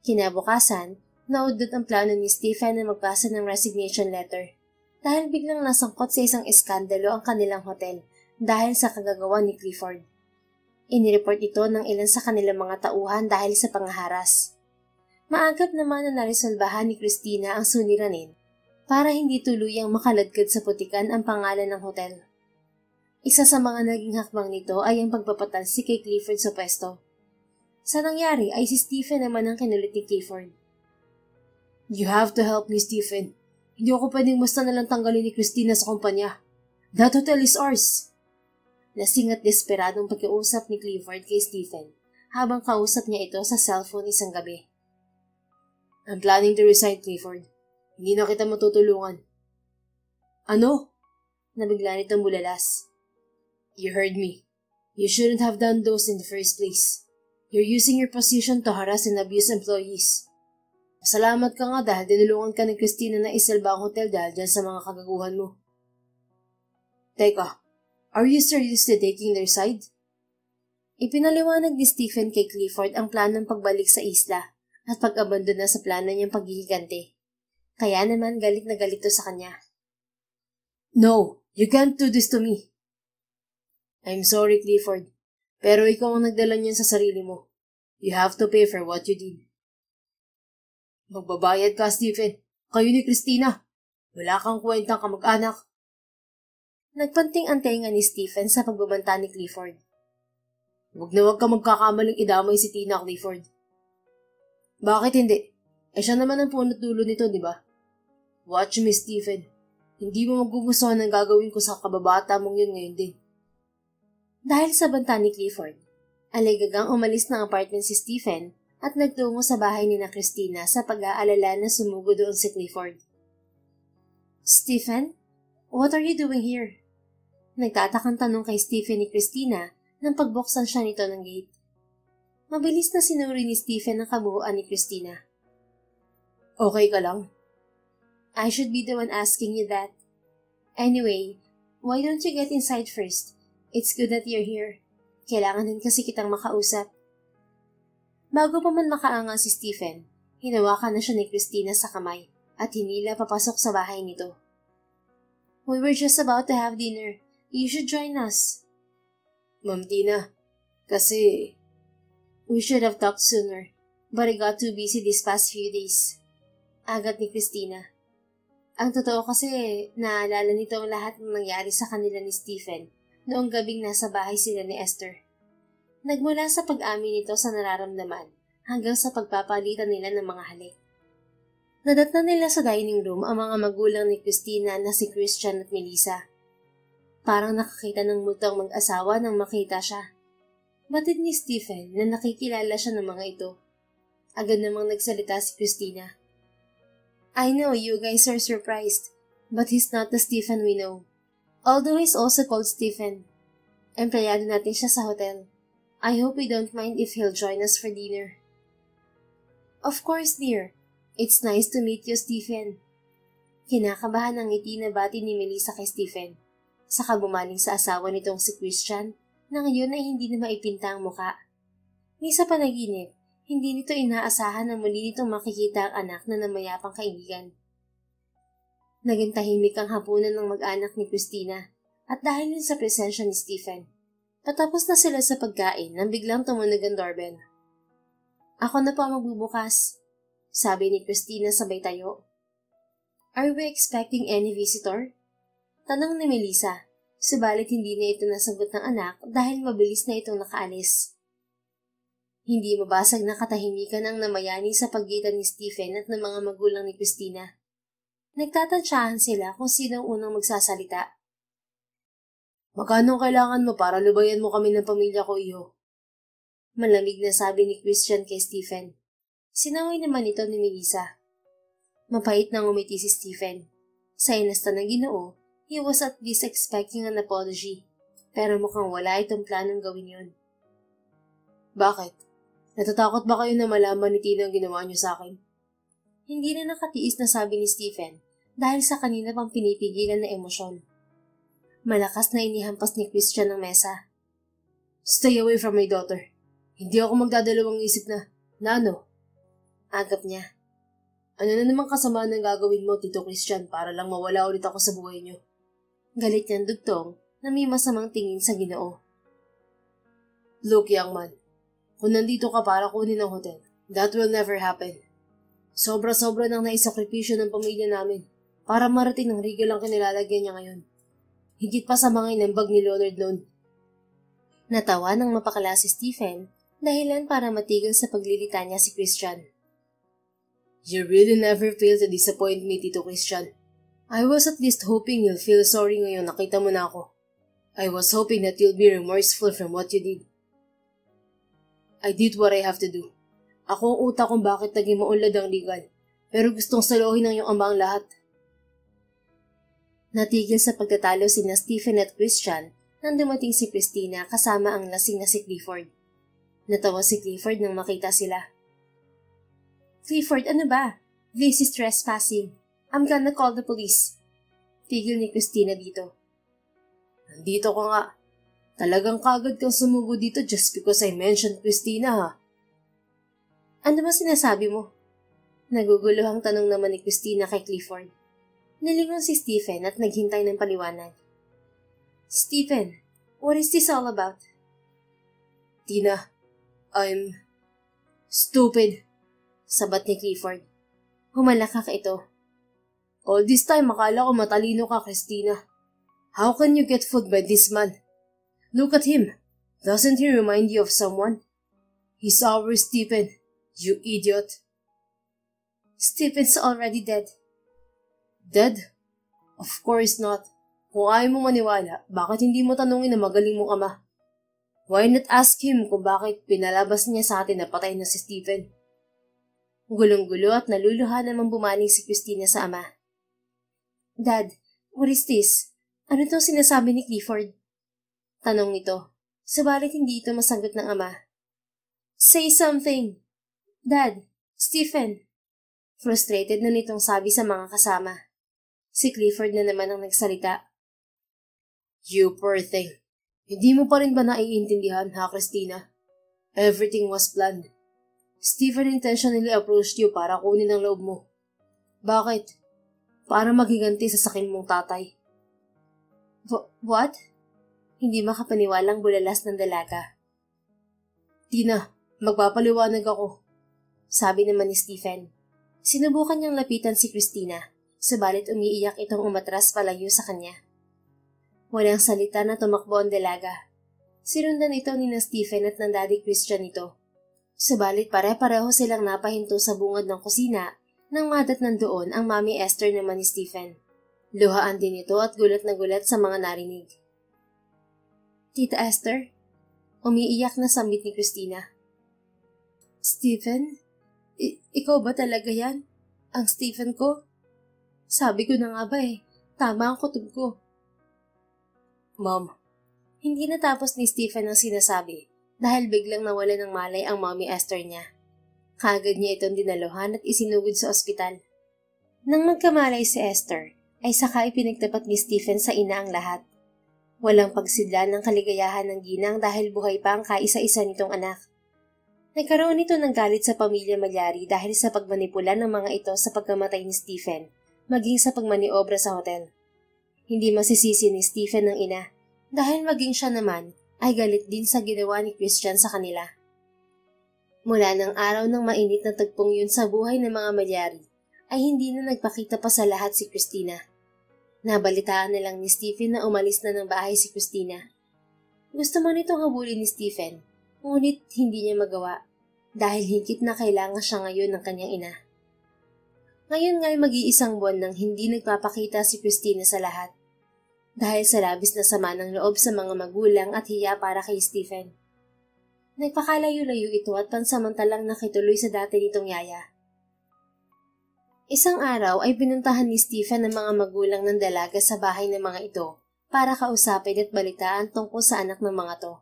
Kinabukasan, naudot ang plano ni Stephen na magbasa ng resignation letter dahil biglang nasangkot sa isang eskandalo ang kanilang hotel dahil sa kagagawa ni Clifford. Inireport ito ng ilan sa kanilang mga tauhan dahil sa pangaharas. Maagap naman na naresolbahan ni Christina ang suliranin para hindi tuluyang makaladkad sa putikan ang pangalan ng hotel. Isa sa mga naging hakbang nito ay ang pagpapatalsi kay Clifford sa pwesto. Sa nangyari ay si Stephen naman ang kinulit ni Clifford. You have to help me, Stephen. Hindi ako pwedeng basta nalang tanggalin ni Christina sa kumpanya. That hotel is ours. Lasing at desperadong pagkiusap ni Clifford kay Stephen habang kausap niya ito sa cellphone isang gabi. I'm planning to resign, Clifford. Hindi na kita matutulungan. Ano? Nabigla nitong bulalas. You heard me. You shouldn't have done those in the first place. You're using your position to harass and abuse employees. Masalamat ka nga dahil dinulungan ka ni Christina na isalba ang hotel dahil dyan sa mga kagaguhan mo. Teka, are you seriously taking their side? Ipinaliwanag ni Stephen kay Clifford ang planong pagbalik sa isla at pag-abandona sa plano niyang paghihiganti. Kaya naman galit na galit to sa kanya. No, you can't do this to me. I'm sorry, Clifford. Pero ikaw ang nagdala niyan sa sarili mo. You have to pay for what you did. Magbabayad ka, Stephen. Kayo ni Christina. Wala kang kwentang kamag-anak. Nagpanting ang tenga ni Stephen sa pagbabanta ni Clifford. Huwag ka magkakamaling idamay si Tina, Clifford. Bakit hindi? Siya naman ang punot dulo nito, di ba? Watch me, Stephen. Hindi mo magugustuhan ang gagawin ko sa kababata mong yun ngayon din. Dahil sa banta ni Clifford, aligagang umalis ng apartment si Stephen at nagtungo sa bahay ni na Christina sa pag-aalala na sumugo doon si Clifford. Stephen, what are you doing here? Nagtatakang tanong kay Stephen ni Christina nang pagbuksan siya nito ng gate. Mabilis na sinuri ni Stephen ang kabuuan ni Christina. Okay ka lang? I should be the one asking you that. Anyway, why don't you get inside first? It's good that you're here. Kailangan din kasi kitang makausap. Bago pa man makaangal si Stephen, hinawakan na siya ni Christina sa kamay at hinila papasok sa bahay nito. We were just about to have dinner. You should join us. Ma'am Tina, kasi... We should have talked sooner, but I got too busy these past few days. Agat ni Christina. Ang totoo kasi, naalala nito ang lahat ng nangyari sa kanila ni Stephen noong gabing nasa bahay sila ni Esther. Nagmula sa pag-amin nito sa nararamdaman hanggang sa pagpapalitan nila ng mga halik. Nadatnan nila sa dining room ang mga magulang ni Christina na si Christian at Melissa. Parang nakakita ng multong mag-asawa nang makita siya. Batid ni Stephen na nakikilala siya ng mga ito. Agad namang nagsalita si Christina. I know you guys are surprised, but he's not the Stephen we know. Although he's also called Stephen. Empleyado natin siya sa hotel. I hope we don't mind if he'll join us for dinner. Of course, dear. It's nice to meet you, Stephen. Kinakabahan ang ngiti na bati ni Melissa kay Stephen. Saka bumaling sa asawa nitong si Christian na ngayon ay hindi na maipinta ang muka. Ni sa panaginip, hindi nito inaasahan na muli nitong makikita ang anak na namayapang kaibigan. Naging tahimik ang hapunan ng mag-anak ni Christina at dahil yun sa presensya ni Stephen, patapos na sila sa pagkain nang biglang tumunog ang doorbell. Ako na po ang magbubukas, sabi ni Christina sabay tayo. Are we expecting any visitor? Tanong ni Melissa, subalit hindi na ito nasagot ng anak dahil mabilis na itong nakaalis. Hindi mabasag na katahimikan ang namayani sa pagitan ni Stephen at ng mga magulang ni Christina. Nagtatansyahan sila kung sino ang unang magsasalita. Magkano kailangan mo para lubayan mo kami ng pamilya ko, iho? Malamig na sabi ni Christian kay Stephen. Sinaway naman ito ni Melissa. Mapait na ngumiti si Stephen. Sa inasta ng Ginoo, he was at least expecting an apology, pero mukhang wala itong planong gawin yun. Bakit? Natatakot ba kayo na malaman ni Tina ang ginawa niyo sa akin? Hindi na nakatiis na sabi ni Stephen dahil sa kanina pang pinipigilan na emosyon. Malakas na inihampas ni Christian ang mesa. Stay away from my daughter. Hindi ako magdadalawang isip na ano? Agap niya. Ano na namang kasamaan ang gagawin mo, Tito Christian, para lang mawala ulit ako sa buhay niyo? Galit niyang dugtong na may masamang tingin sa Ginoo. Look, young man. Kung nandito ka para kunin ang hotel, that will never happen. Sobra-sobra nang naisakripisyo ng pamilya namin para marating ng Regal ang kinilalagyan niya ngayon. Higit pa sa mga inambag ni Leonard noon. Natawa nang mapakala si Stephen, dahilan para matigil sa paglilita niya si Christian. You really never fail to disappoint me, Tito Christian. I was at least hoping you'll feel sorry ngayong nakita mo na ako. I was hoping that you'll be remorseful from what you did. I did what I have to do. Ako ang utak kung bakit naging maunlad ang Regal, pero gustong salohin ng iyong ama ang lahat. Natigil sa pagtatalo sina Stephen at Christian nang dumating si Christina kasama ang lasing na si Clifford. Natawa si Clifford nang makita sila. Clifford, ano ba? This is trespassing. I'm gonna call the police. Tigil ni Christina dito. Nandito ka nga. Talagang kagad kang sumugo dito just because I mentioned Christina, ha? Ano ba sinasabi mo? Naguguluhang tanong naman ni Christina kay Clifford. Nilingon si Stephen at naghintay ng paliwanag. Stephen, what is this all about? Tina, I'm stupid. Sabat ni Clifford. Humalakak ito. All this time, akala ko matalino ka, Christina. How can you get fooled by this man? Look at him. Doesn't he remind you of someone? He's our Stephen, you idiot. Stephen's already dead. Dead? Of course not. Kung ayaw mo maniwala, bakit hindi mo tanungin ang magaling mong ama? Why not ask him kung bakit pinalabas niya sa atin na patay na si Stephen? Gulong-gulo at naluluha namang bumaling si Christina sa ama. Dad, what is this? Ano itong sinasabi ni Clifford? Tanong nito, subalit hindi ito masagot ng ama. Say something! Dad, Stephen! Frustrated na nitong sabi sa mga kasama. Si Clifford na naman ang nagsalita. You poor thing. Hindi mo pa rin ba naiintindihan, ha, Christina? Everything was planned. Stephen intentionally approached you para kunin ang loob mo. Bakit? Para maghiganti sa sakin mong tatay. What? Hindi makapaniwalang bulalas ng dalaga. Tina, magpapaliwanag ako. Sabi naman ni Stephen. Sinubukan niyang lapitan si Christina, subalit umiiyak itong umatras palayo sa kanya. Walang salita na tumakbo ang dalaga. Sinundan ito ni na Stephen at ng Daddy Christian ito. Subalit pare-pareho silang napahinto sa bungad ng kusina nang madatnan doon ang Mami Esther naman ni Stephen. Luhaan din ito at gulat na gulat sa mga narinig. Tita Esther? Umiiyak na sambit ni Christina. Stephen? Ikaw ba talaga yan? Ang Stephen ko? Sabi ko na nga ba tama ang kutob ko. Mom. Hindi natapos ni Stephen ang sinasabi dahil biglang nawala ng malay ang Mommy Esther niya. Kaagad niya itong dinaluhan at isinugod sa ospital. Nang magkamalay si Esther, ay saka ipinagtapat ni Stephen sa ina ang lahat. Walang pagsidla ng kaligayahan ng ginang dahil buhay pa ang kaisa-isa nitong anak. Nagkaroon ito ng galit sa pamilya Malyari dahil sa pagmanipula ng mga ito sa pagkamatay ni Stephen, maging sa pagmaniobra sa hotel. Hindi masisisi ni Stephen ng ina dahil maging siya naman ay galit din sa ginawa ni Christian sa kanila. Mula ng araw ng mainit na tagpong yun sa buhay ng mga Malyari ay hindi na nagpakita pa sa lahat si Christina. Nabalitaan na lang ni Stephen na umalis na ng bahay si Christina. Gusto man itong habulin ni Stephen, ngunit hindi niya magawa dahil higit na kailangan siya ngayon ng kanyang ina. Ngayon nga'y mag-iisang buwan nang hindi nagpapakita si Christina sa lahat. Dahil sa labis na sama ng loob sa mga magulang at hiya para kay Stephen. Nagpakalayo-layo ito at pansamantalang nakituloy sa dati nitong yaya. Isang araw ay pinuntahan ni Stephen ang mga magulang ng dalaga sa bahay ng mga ito para kausapin at balitaan tungkol sa anak ng mga to.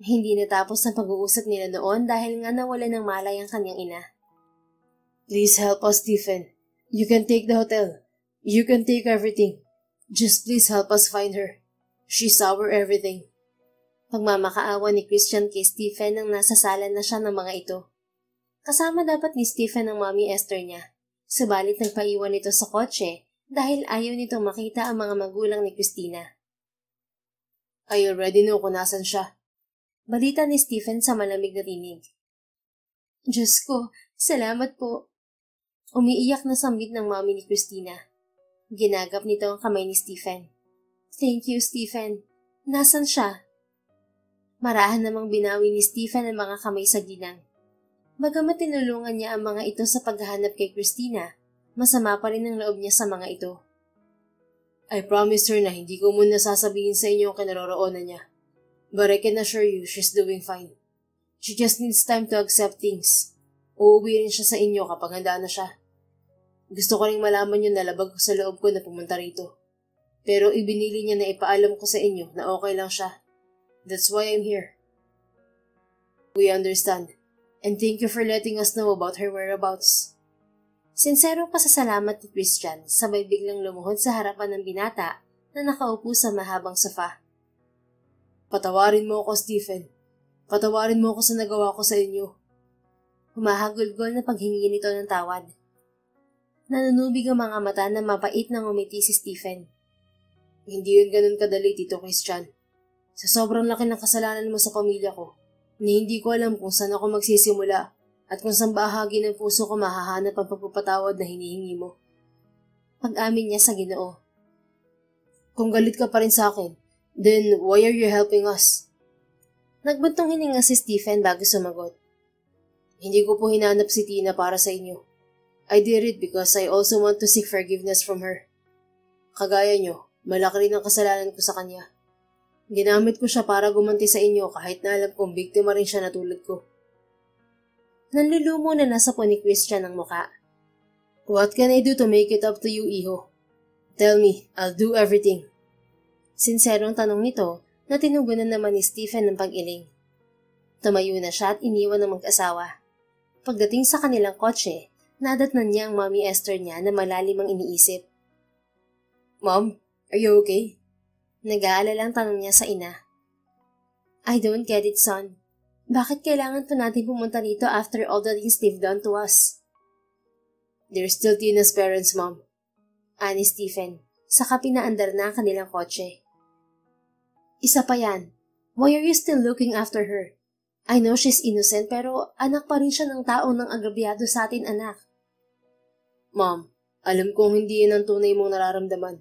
Hindi natapos ang pag-uusap nila noon dahil nga nawala ng malay ang kanyang ina. Please help us, Stephen. You can take the hotel. You can take everything. Just please help us find her. She's our everything. Pagmamakaawa ni Christian kay Stephen nang nasasalan na siya ng mga ito. Kasama dapat ni Stephen ang Mommy Esther niya. Subalit nagpaiwan ito sa kotse dahil ayaw nitong makita ang mga magulang ni Christina. I already know kung nasan siya. Balita ni Stephen sa malamig na tinig. Diyos ko, salamat po. Umiiyak na sambit ng mami ni Christina. Ginagap nito ang kamay ni Stephen. Thank you, Stephen. Nasaan siya? Marahan namang binawi ni Stephen ang mga kamay sa ginang. Bagamat tinulungan niya ang mga ito sa paghahanap kay Christina, masama pa rin ang loob niya sa mga ito. I promise her na hindi ko muna sasabihin sa inyo ang kinaroroonan niya. But I can assure you she's doing fine. She just needs time to accept things. Uuwi rin siya sa inyo kapag handa na siya. Gusto ko rin malaman yun na labag ko sa loob ko na pumunta rito. Pero ibinili niya na ipaalam ko sa inyo na okay lang siya. That's why I'm here. We understand. And thank you for letting us know about her whereabouts. Sinserong pasasalamat ni Christian sabay biglang lumuhod sa harapan ng binata na nakaupo sa mahabang sofa. Patawarin mo ako, Stephen. Patawarin mo ako sa nagawa ko sa inyo. Humahagulgol na paghingi nito ng tawad. Nanunubig ang mga mata na mapait na ngumiti si Stephen. Hindi yun ganun kadali, Tito Christian. Sa sobrang laki ng kasalanan mo sa pamilya ko, hindi ko alam kung saan ako magsisimula at kung saan bahagi ng puso ko mahahanap ang pagpapatawad na hinihingi mo. Pag-amin niya sa Ginoo. Kung galit ka pa rin sa akin, then why are you helping us? Nagbuntong hininga si Stephen bago sumagot. Hindi ko po hinanap si Tina para sa inyo. I did it because I also want to seek forgiveness from her. Kagaya nyo, malaki rin ang kasalanan ko sa kanya. Ginamit ko siya para gumanti sa inyo kahit na alam kong biktima rin siya na tulad ko. Nanlulumo na nasa po ni Christian ang muka. What can I do to make it up to you, Iho? Tell me, I'll do everything. Sinserong tanong nito na tinugunan naman ni Stephen ng pag-iling. Tumayo na siya at iniwan ng mag-asawa. Pagdating sa kanilang kotse, nadatnan niya ang Mommy Esther niya na malalim ang iniisip. Mom, are you okay? Nag-aalalang tanong niya sa ina. I don't get it, son. Bakit kailangan pa natin pumunta rito after all the things they've done to us? They're still Tina's parents, Mom. Ani Stephen, saka pinaandar na ang kanilang kotse. Isa pa yan. Why are you still looking after her? I know she's innocent pero anak pa rin siya ng taong nang agrabyado sa atin, anak. Mom, alam kong hindi yan ang tunay mong nararamdaman.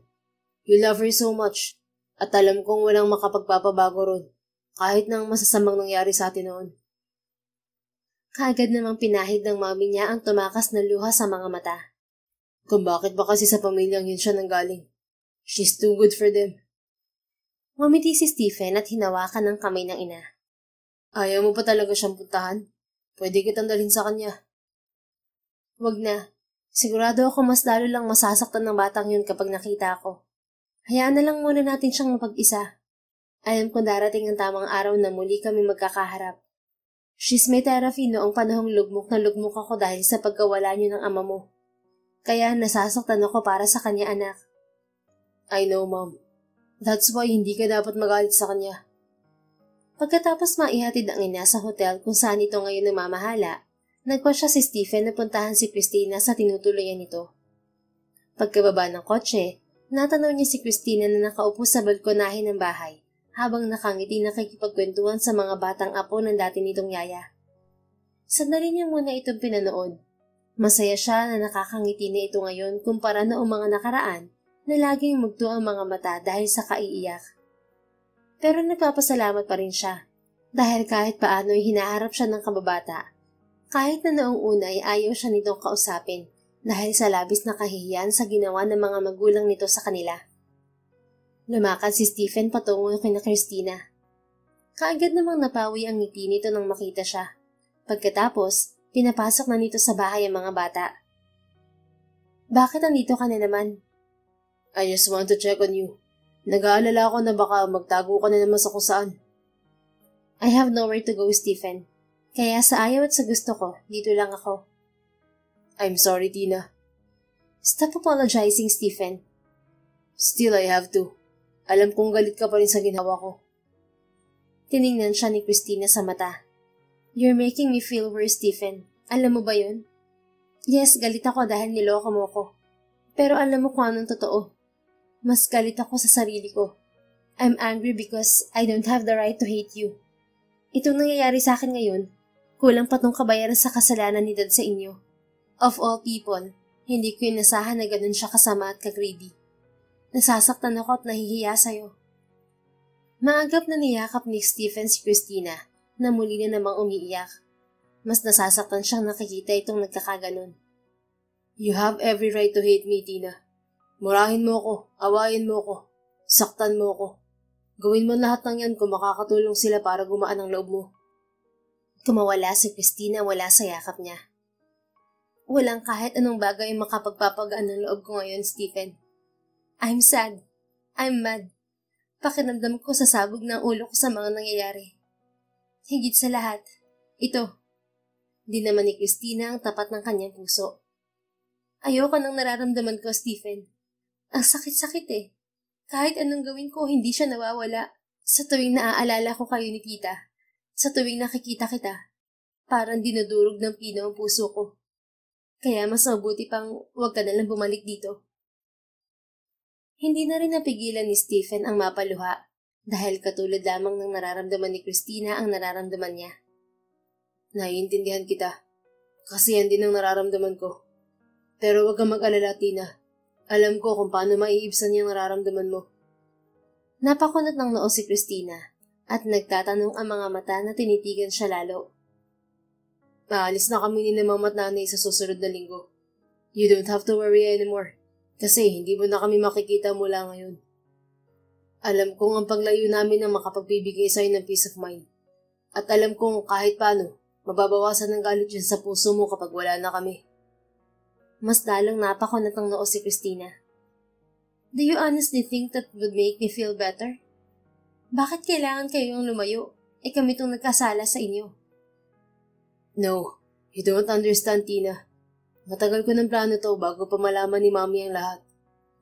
You love her so much. At alam kong walang makapagpapabago ron, kahit nang masasamang nangyari sa atin noon. Kaagad namang pinahid ng mami niya ang tumakas na luha sa mga mata. Kung bakit ba kasi sa pamilyang yun siya nanggaling? She's too good for them. Ngumiti si Stephen at hinawakan ng kamay ng ina. Ayaw mo pa talaga siyang puntahan? Pwede kitang dalhin sa kanya. Wag na. Sigurado ako mas lalo lang masasaktan ng batang yun kapag nakita ko. Hayaan na lang muna natin siyang mapag-isa. Alam ko darating ang tamang araw na muli kami magkakaharap. She's my therapy noong panahong lugmok na lugmok ako dahil sa pagkawala niyo ng ama mo. Kaya nasasaktan ako para sa kanya, anak. I know, Mom. That's why hindi ka dapat magalit sa kanya. Pagkatapos maihatid ang ina sa hotel kung saan ito ngayon namamahala, nagpa siya si Stephen na puntahan si Christina sa tinutuluyan nito. Pagkababa ng kotse, natanaw niya si Christina na nakaupo sa balkonahe ng bahay habang nakangiti nakikipagkwentuhan sa mga batang apo ng dati nitong yaya. Sandali niya muna itong pinanood. Masaya siya na nakakangiti na ito ngayon kumpara noong mga nakaraan na laging mugto ang mga mata dahil sa kaiiyak. Pero nagpapasalamat pa rin siya dahil kahit paano ay hinaharap siya ng kababata. Kahit na noong una ay ayaw siya nitong kausapin dahil sa labis na kahihiyan sa ginawa ng mga magulang nito sa kanila. Lumakad si Stephen patungo kina Christina. Kaagad namang napawi ang ngiti nito nang makita siya. Pagkatapos, pinapasok na nito sa bahay ang mga bata. Bakit andito ka na naman? I just want to check on you. Nag-aalala ako na baka magtago ka na naman sa kung saan. I have nowhere to go, Stephen. Kaya sa ayaw at sa gusto ko, dito lang ako. I'm sorry, Tina. Stop apologizing, Stephen. Still, I have to. Alam kong galit ka pa rin sa ginawa ko. Tiningnan siya ni Christina sa mata. You're making me feel worse, Stephen. Alam mo ba yun? Yes, galit ako dahil niloko mo ko. Pero alam mo kung anong totoo. Mas galit ako sa sarili ko. I'm angry because I don't have the right to hate you. Itong nangyayari sa akin ngayon, kulang pa tong kabayaran sa kasalanan ni Dad sa inyo. Of all people, hindi ko inasahan na ganun siya kasama at ka-greedy. Nasasaktan ako at nahihiya sa'yo. Maagap na niyakap ni Stephen si Christina na muli na namang umiiyak. Mas nasasaktan siyang nakikita itong nagkakaganon. You have every right to hate me, Tina. Murahin mo ko, awayin mo ko, saktan mo ko. Gawin mo lahat ng yan kung makakatulong sila para gumaan ang loob mo. Kumawala si Christina wala sa yakap niya. Walang kahit anong bagay makapagpapagaan ng loob ko ngayon, Stephen. I'm sad. I'm mad. Pakiramdam ko sa sabog ng ulo ko sa mga nangyayari. Higit sa lahat, ito. Di naman ni Christina ang tapat ng kanyang puso. Ayoko nang nararamdaman ko, Stephen. Ang sakit-sakit eh. Kahit anong gawin ko, hindi siya nawawala. Sa tuwing naaalala ko kayo ni tita, sa tuwing nakikita kita, parang dinudurog ng pino ang puso ko. Kaya mas mabuti pang huwag ka nalang bumalik dito. Hindi na rin napigilan ni Stephen ang mapaluha dahil katulad lamang ng nararamdaman ni Christina ang nararamdaman niya. Naiintindihan kita. Kasi yan din ang nararamdaman ko. Pero huwag kang mag-alala, Tina. Alam ko kung paano maiibsan yung nararamdaman mo. Napakunot ng noo si Christina at nagtatanong ang mga mata na tinitigan siya lalo. Aalis na kami ni na mama at nanay sa susunod na linggo. You don't have to worry anymore kasi hindi mo na kami makikita mula ngayon. Alam kong ang paglayo namin ang makapagbibigay sa'yo ng peace of mind. At alam kong kahit paano, mababawasan ng galit yun sa puso mo kapag wala na kami. Mas lalong napakunot ng noo si Christina. Do you honestly think that would make me feel better? Bakit kailangan kayong lumayo? Kami itong nagkasala sa inyo. No, you don't understand, Tina. Matagal ko ng plano to bago pa malaman ni Mami ang lahat.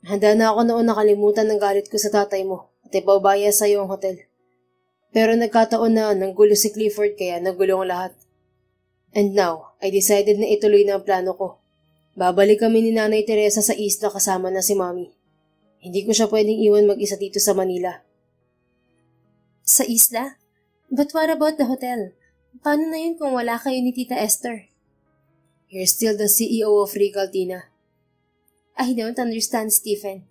Handa na ako noon nakalimutan ng galit ko sa tatay mo at ipaubaya sa iyo ang hotel. Pero nagkataon na nanggulo si Clifford kaya nagulo ang lahat. And now, I decided na ituloy na ang plano ko. Babalik kami ni Nanay Teresa sa isla kasama na si Mami. Hindi ko siya pwedeng iwan mag-isa dito sa Manila. Sa isla? But what about the hotel? Paano na yun kung wala kayo ni Tita Esther? You're still the CEO of Regal, Tina. I don't understand, Stephen.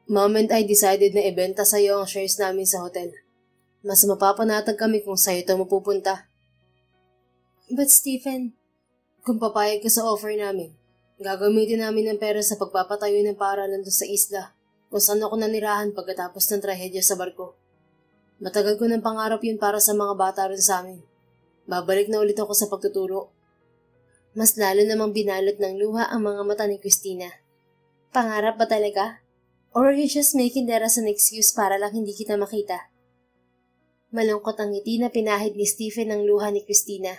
Mom and I decided na ibenta sa iyo ang shares namin sa hotel. Mas mapapanatag kami kung sa'yo ito mapupunta. But Stephen, kung papayag ka sa offer namin, gagamitin namin ang pera sa pagpapatayo ng paaralan doon sa isla kung saan ako nanirahan pagkatapos ng trahedya sa barko. Matagal ko ng pangarap yun para sa mga bata rin sa amin. Babalik na ulit ako sa pagtuturo. Mas lalo namang binalot ng luha ang mga mata ni Christina. Pangarap ba talaga? Or are you just making that as an excuse para lang hindi kita makita? Malungkot ang ngiti na pinahid ni Stephen ng luha ni Christina.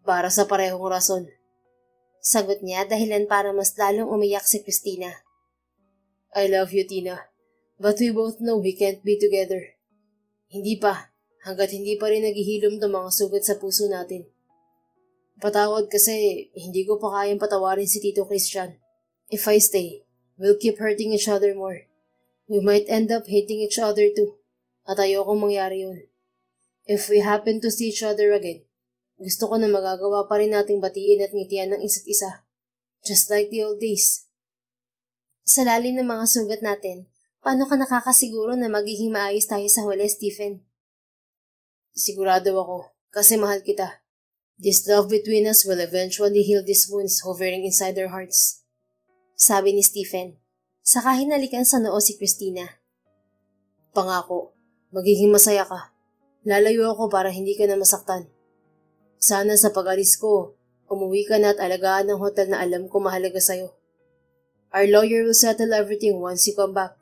Para sa parehong rason. Sagot niya dahilan para mas lalong umiyak si Christina. I love you, Tina. But we both know we can't be together. Hindi pa, hanggat hindi pa rin naghihilom ng mga sugat sa puso natin. Patawad kasi hindi ko pa kayang patawarin si Tito Christian. If I stay, we'll keep hurting each other more. We might end up hating each other too. At ayokong mangyari yun. If we happen to see each other again, gusto ko na magagawa pa rin nating batiin at ngitian ng isa't isa. Just like the old days. Sa lalim ng mga sugat natin, paano ka nakakasiguro na magiging maayos tayo sa huli, Stephen? Sigurado ako, kasi mahal kita. This love between us will eventually heal these wounds hovering inside our hearts. Sabi ni Stephen, saka hinalikan sa noo si Christina. Pangako, magiging masaya ka. Lalayo ako para hindi ka na masaktan. Sana sa pag-alis ko, umuwi ka na at alagaan ng hotel na alam ko mahalaga sa'yo. Our lawyer will settle everything once you come back.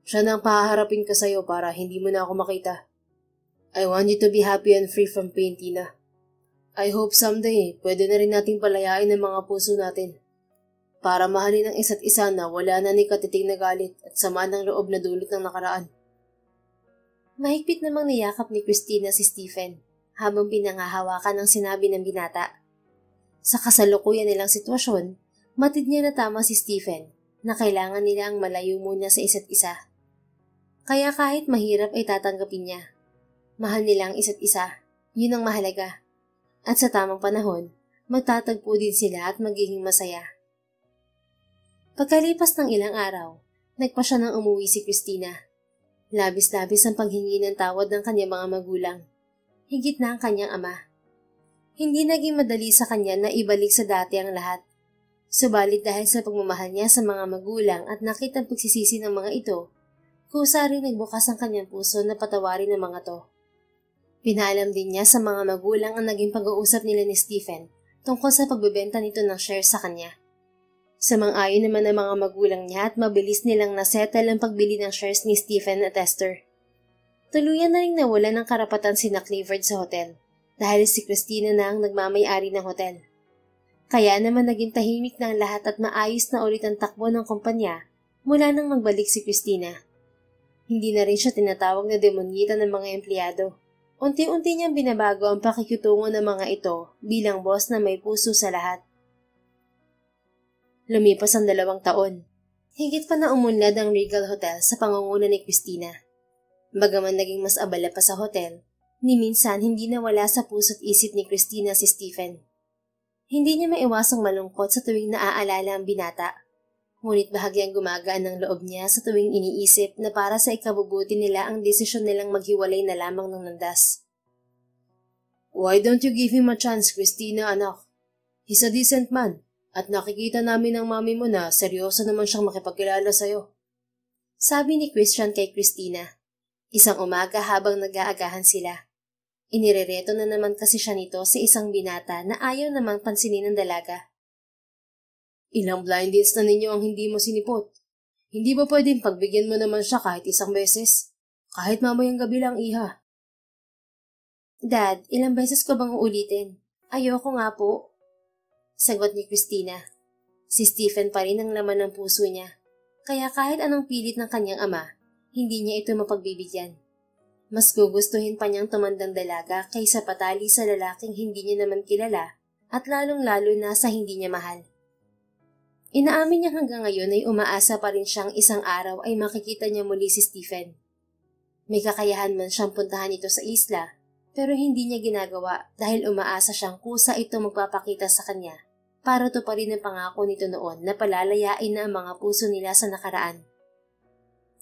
Siya na ang pahaharapin ka sa'yo para hindi mo na ako makita. I want you to be happy and free from pain, Tina. I hope someday, pwede na rin nating palayain ang mga puso natin. Para mahalin ang isa't isa na wala na ni katiting na galit at sama ng loob na dulot ng nakaraan. Mahigpit namang niyakap ni Christina si Stephen habang pinangahawakan ang sinabi ng binata. Sa kasalukuyan nilang sitwasyon, matid niya na tama si Stephen na kailangan nilang malayo muna sa isa't isa. Kaya kahit mahirap ay tatanggapin niya. Mahal nilang isa't isa, yun ang mahalaga. At sa tamang panahon, magtatagpo din sila at magiging masaya. Pagkalipas ng ilang araw, nagpa siya nang umuwi si Christina. Labis-labis ang paghingi ng tawad ng kanyang mga magulang. Higit na ang kanyang ama. Hindi naging madali sa kanya na ibalik sa dati ang lahat. Subalit dahil sa pagmamahal niya sa mga magulang at nakitang pagsisisi ng mga ito, kusa rin nagbukas ang kanyang puso na patawarin ng mga to. Pinaalam din niya sa mga magulang ang naging pag-uusap nila ni Stephen tungkol sa pagbebenta nito ng shares sa kanya. Samang-ayon naman ang mga magulang niya at mabilis nilang nasettle ang pagbili ng shares ni Stephen at Esther. Tuluyan na rin nawala ng karapatan si Clifford sa hotel dahil si Christina na ang nagmamay-ari ng hotel. Kaya naman naging tahimik na ang lahat at maayos na ulit ang takbo ng kumpanya mula nang magbalik si Christina. Hindi na rin siya tinatawag na demonyita ng mga empleyado. Unti-unti niyang binabago ang pakikitungo ng mga ito bilang boss na may puso sa lahat. Lumipas ang 2 taon. Higit pa na umunlad ang Regal Hotel sa pangunguna ni Christina. Bagaman naging mas abala pa sa hotel, ni minsan hindi nawala sa puso't isip ni Christina si Stephen. Hindi niya maiwasang malungkot sa tuwing naaalala ang binata. Ngunit bahagyang gumagaan ng loob niya sa tuwing iniisip na para sa ikabubuti nila ang desisyon nilang maghiwalay na lamang ng landas. Why don't you give him a chance, Christina, anak? He's a decent man, at nakikita namin ng mami mo na seryoso naman siyang makipagkilala sa'yo. Sabi ni Christian kay Christina. Isang umaga habang nag-aagahan sila. Inirereto na naman kasi siya nito sa isang binata na ayaw namang pansinin ng dalaga. Ilang blind dates na ninyo ang hindi mo sinipot. Hindi ba pwedeng pagbigyan mo naman siya kahit isang beses? Kahit mamayang gabi lang, iha. Dad, ilang beses ko bang uulitin? Ayoko nga po. Sagot ni Christina. Si Stephen pa rin ang laman ng puso niya. Kaya kahit anong pilit ng kanyang ama, hindi niya ito mapagbibigyan. Mas gugustuhin pa niyang tumandang dalaga kaysa patali sa lalaking hindi niya naman kilala at lalong-lalo na sa hindi niya mahal. Inaamin niya hanggang ngayon ay umaasa pa rin siyang isang araw ay makikita niya muli si Stephen. May kakayahan man siyang puntahan ito sa isla, pero hindi niya ginagawa dahil umaasa siyang kusa ito magpapakita sa kanya para to pa rin ang pangako nito noon na palalayain na ang mga puso nila sa nakaraan.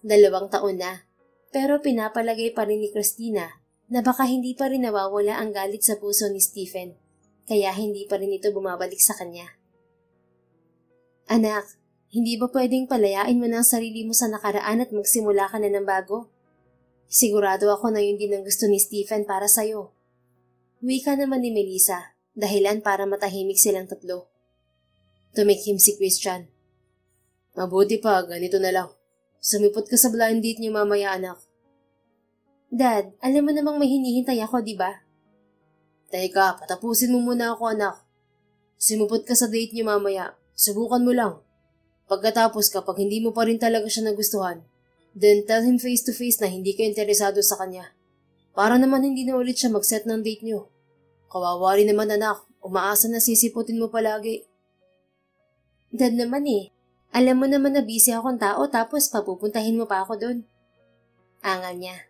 2 taon na, pero pinapalagay pa rin ni Christina na baka hindi pa rin nawawala ang galit sa puso ni Stephen, kaya hindi pa rin ito bumabalik sa kanya. Anak, hindi ba pwedeng palayain mo na ang sarili mo sa nakaraan at magsimula ka na ng bago? Sigurado ako na yun din ang gusto ni Stephen para sa'yo. Wika naman ni Melissa, dahilan para matahimik silang tatlo. Tumikhim si Christian. Mabuti pa, ganito na lang. Sumipot ka sa blind date niyo mamaya, anak. Dad, alam mo namang may hinihintay ako, di ba? Teka, patapusin mo muna ako, anak. Sumipot ka sa date niyo mamaya. Subukan mo lang. Pagkatapos kapag hindi mo pa rin talaga siya nagustuhan, then tell him face to face na hindi ka interesado sa kanya. Para naman hindi na ulit siya mag-set ng date niyo. Kawawa rin naman, anak, umaasa na sisiputin mo palagi. Dad naman alam mo naman na busy akong tao tapos papupuntahin mo pa ako doon. Angal niya.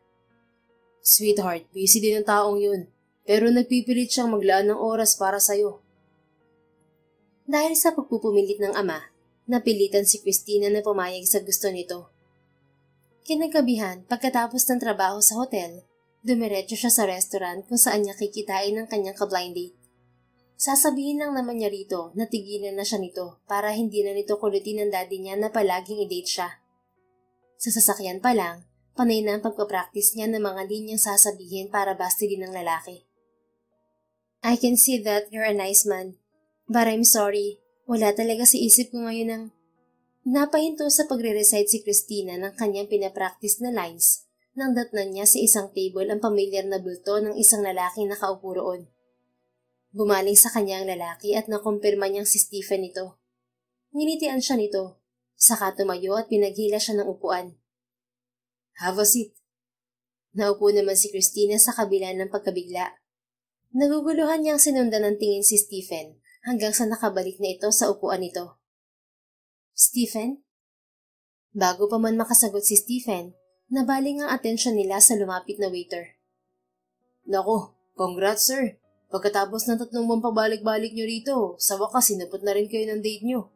Sweetheart, busy din ang taong yun, pero nagpipilit siyang maglaan ng oras para sa'yo. Dahil sa pagpupumilit ng ama, napilitan si Christina na pumayag sa gusto nito. Kinagabihan, pagkatapos ng trabaho sa hotel, dumiretso siya sa restaurant kung saan niya kikitain ng kanyang ka-blind date. Sasabihin lang naman niya rito na tigilan na siya nito para hindi na nito kulitin ng daddy niya na palaging i-date siya. Sa sasakyan pa lang, panay na ang pagpapractice niya ng mga linyang sasabihin para bastidin ng lalaki. I can see that you're a nice man. But I'm sorry, wala talaga sa isip ko ngayon ng... Napahinto sa pagre-recite si Christina ng kanyang pinapractice na lines nang datnan niya sa isang table ang pamilyar na bulto ng isang lalaking nakaupo roon. Bumaling sa kanya ang lalaki at nakumpirma niyang si Stephen ito. Nginitian siya nito, saka tumayo at pinaghila siya ng upuan. Have a seat. Naupo naman si Christina sa kabila ng pagkabigla. Naguguluhan niyang sinundan ng tingin si Stephen hanggang sa nakabalik na ito sa upuan nito. Stephen? Bago pa man makasagot si Stephen, nabaling ang atensyon nila sa lumapit na waiter. Nako, congrats sir. Pagkatapos ng 3 buwang pabalik-balik nyo rito, sa wakas sinupot na rin kayo ng date nyo.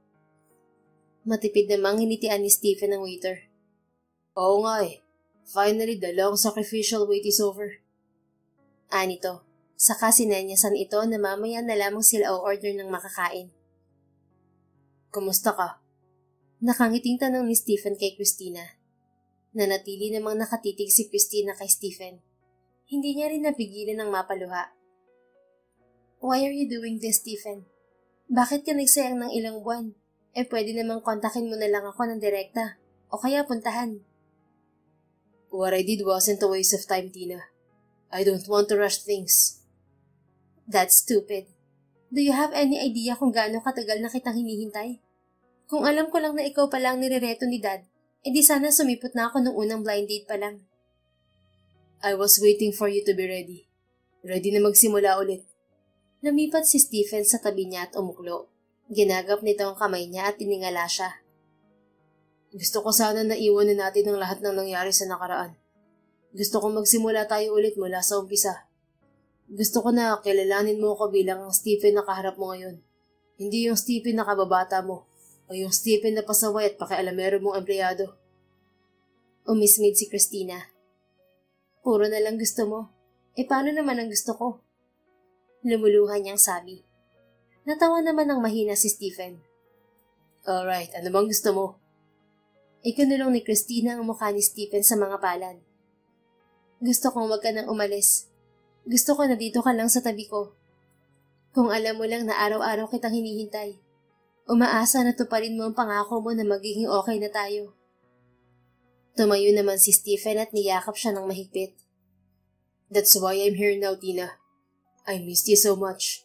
Matipid namang hinitian ni Stephen ang waiter. Oo nga Finally, the long sacrificial wait is over. Anito. Saka sinenyasan ito na mamaya na lamang sila o-order ng makakain. Kumusta ka? Nakangiting tanong ni Stephen kay Christina. Nanatili namang nakatitig si Christina kay Stephen. Hindi niya rin napigilan ng mapaluha. Why are you doing this, Stephen? Bakit ka nagsayang ng ilang buwan? Pwede namang kontakin mo na lang ako ng direkta. O kaya puntahan. What I did wasn't a waste of time, Tina. I don't want to rush things. That's stupid. Do you have any idea kung gaano katagal na kitang hinihintay? Kung alam ko lang na ikaw pa lang nirereto ni Dad, edi sana sumipot na ako nung unang blind date pa lang. I was waiting for you to be ready. Ready na magsimula ulit. Lumipat si Stephen sa tabi niya at umuklo. Ginagap nito ang kamay niya at tiningala siya. Gusto ko sana na iwan na natin ang lahat ng nangyari sa nakaraan. Gusto ko magsimula tayo ulit mula sa umpisa. Gusto ko na kilalanin mo ko bilang ang Stephen na kaharap mo ngayon. Hindi yung Stephen na kababata mo. O yung Stephen na pasaway at pakialamero mong empleyado? Umismid si Christina. Puro na lang gusto mo. Paano naman ang gusto ko? Lumuluhan niyang sabi. Natawa naman ng mahina si Stephen. Alright, ano bang gusto mo? Ikinulong ni Christina ang mukha ni Stephen sa mga palad. Gusto kong wag ka nang umalis. Gusto ko na dito ka lang sa tabi ko. Kung alam mo lang na araw-araw kitang hinihintay. Umaasa na tuparin mo ang pangako mo na magiging okay na tayo. Tumayo naman si Stephen at niyakap siya ng mahigpit. That's why I'm here now, Tina. I missed you so much.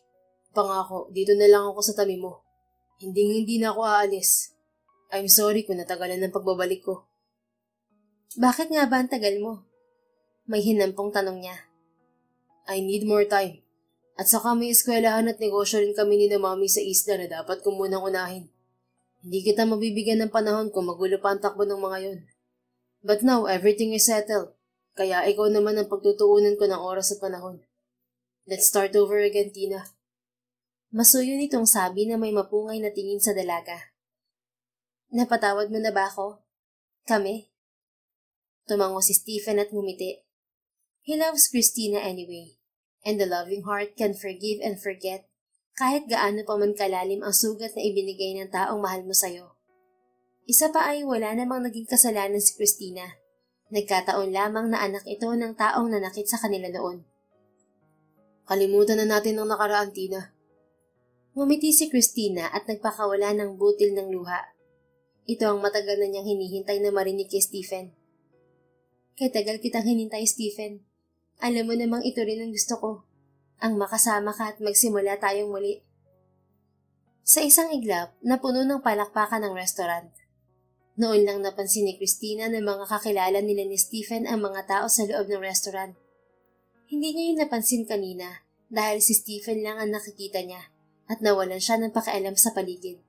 Pangako, dito na lang ako sa tabi mo. Hindi na ako aalis. I'm sorry kung natagalan ng pagbabalik ko. Bakit nga ba ang tagal mo? May hinampong tanong niya. I need more time. At saka may eskwelahan at negosyo rin kami ni na Mami sa isla na dapat ko munang unahin. Hindi kita mabibigyan ng panahon kung magulo pa ang takbo ng mga yon. But now, everything is settled. Kaya ikaw naman ang pagtutuunan ko ng oras at panahon. Let's start over again, Tina. Masuyo nitong sabi na may mapungay na tingin sa dalaga. Napatawad mo na ba ako? Kami? Tumango si Stephen at ngumiti. He loves Christina anyway, and the loving heart can forgive and forget kahit gaano pa man kalalim ang sugat na ibinigay ng taong mahal mo sayo. Isa pa ay wala namang naging kasalanan si Christina. Nagkataon lamang na anak ito ng taong nanakit sa kanila noon. Kalimutan na natin ang nakaraan, Tina. Ngumiti si Christina at nagpakawala ng butil ng luha. Ito ang matagal na niyang hinihintay na marinig kay Stephen. Kaya tagal kitang hinintay, Stephen. Alam mo namang ito rin ang gusto ko. Ang makasama ka at magsimula tayong muli. Sa isang iglap, napuno ng palakpakan ng restaurant. Noon lang napansin ni Christina na mga kakilala nila ni Stephen ang mga tao sa loob ng restaurant. Hindi niya yun napansin kanina dahil si Stephen lang ang nakikita niya at nawalan siya ng pakialam sa paligid.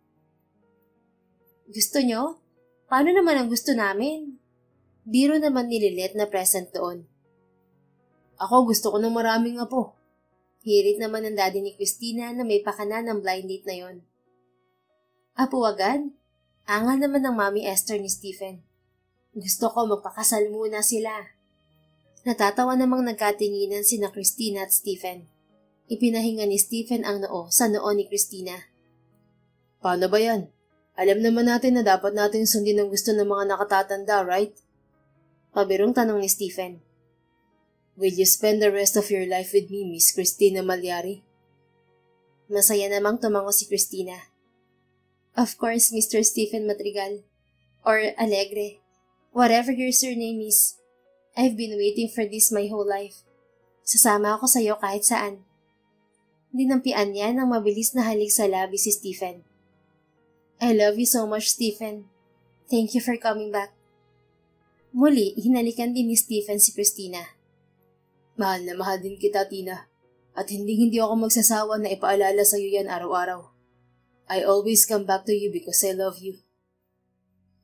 Gusto niyo? Paano naman ang gusto namin? Biro naman ni Lilith na present doon. Ako gusto ko ng maraming apo. Hirit naman ng daddy ni Christina na may pakana ng blind date na yon. Apo agad? Angal naman ng Mami Esther ni Stephen. Gusto ko magpakasal muna sila. Natatawa namang nagkatinginan sina Christina at Stephen. Ipinahinga ni Stephen ang noo sa noo ni Christina. Paano ba yan? Alam naman natin na dapat nating sundin ang gusto ng mga nakatatanda, right? Pabirong tanong ni Stephen. Will you spend the rest of your life with me, Miss Christina Malyari? Masaya namang tumango si Christina. Of course, Mr. Stephen Madrigal. Or Alegre. Whatever your surname is. I've been waiting for this my whole life. Sasama ako sa iyo kahit saan. Dinampian niya ng mabilis na halik sa labi si Stephen. I love you so much, Stephen. Thank you for coming back. Muli, hinalikan din ni Stephen si Christina. Mahal na mahal din kita, Tina. At hindi ako magsasawa na ipaalala sa iyo yan araw-araw. I always come back to you because I love you.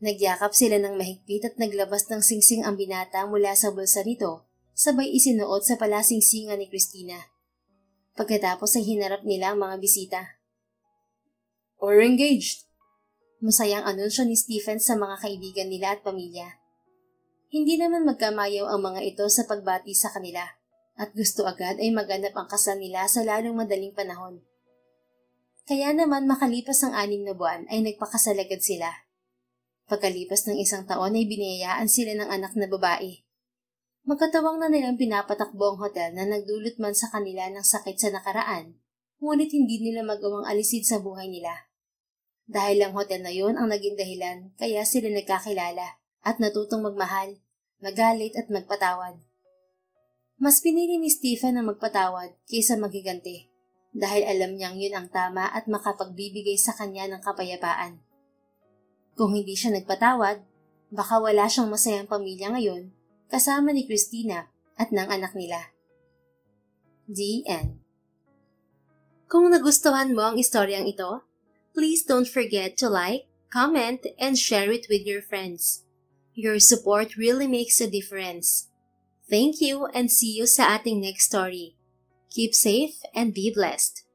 Nagyakap sila ng mahigpit at naglabas ng singsing ang binata mula sa bulsa nito, sabay isinuot sa palasingsingan ni Christina. Pagkatapos ay hinarap nila ang mga bisita. We're engaged! Masayang anunsyo ni Stephen sa mga kaibigan nila at pamilya. Hindi naman magkamayaw ang mga ito sa pagbati sa kanila, at gusto agad ay maganap ang kasal nila sa lalong madaling panahon. Kaya naman makalipas ang 6 na buwan ay nagpakasal agad sila. Pagkalipas ng 1 taon ay biniyayaan sila ng anak na babae. Magkatawang na nilang pinapatakbo ang hotel na nagdulot man sa kanila ng sakit sa nakaraan, ngunit hindi nila magawang alisid sa buhay nila. Dahil ang hotel na yon ang naging dahilan kaya sila nagkakilala at natutong magmahal, magalit at magpatawad. Mas pinili ni Stephen ang magpatawad kaysa maghiganti dahil alam niyang yun ang tama at makapagbibigay sa kanya ng kapayapaan. Kung hindi siya nagpatawad, baka wala siyang masayang pamilya ngayon kasama ni Christina at ng anak nila. The End. Kung nagustuhan mo ang istoryang ito, please don't forget to like, comment, and share it with your friends. Your support really makes a difference. Thank you and see you sa ating next story. Keep safe and be blessed.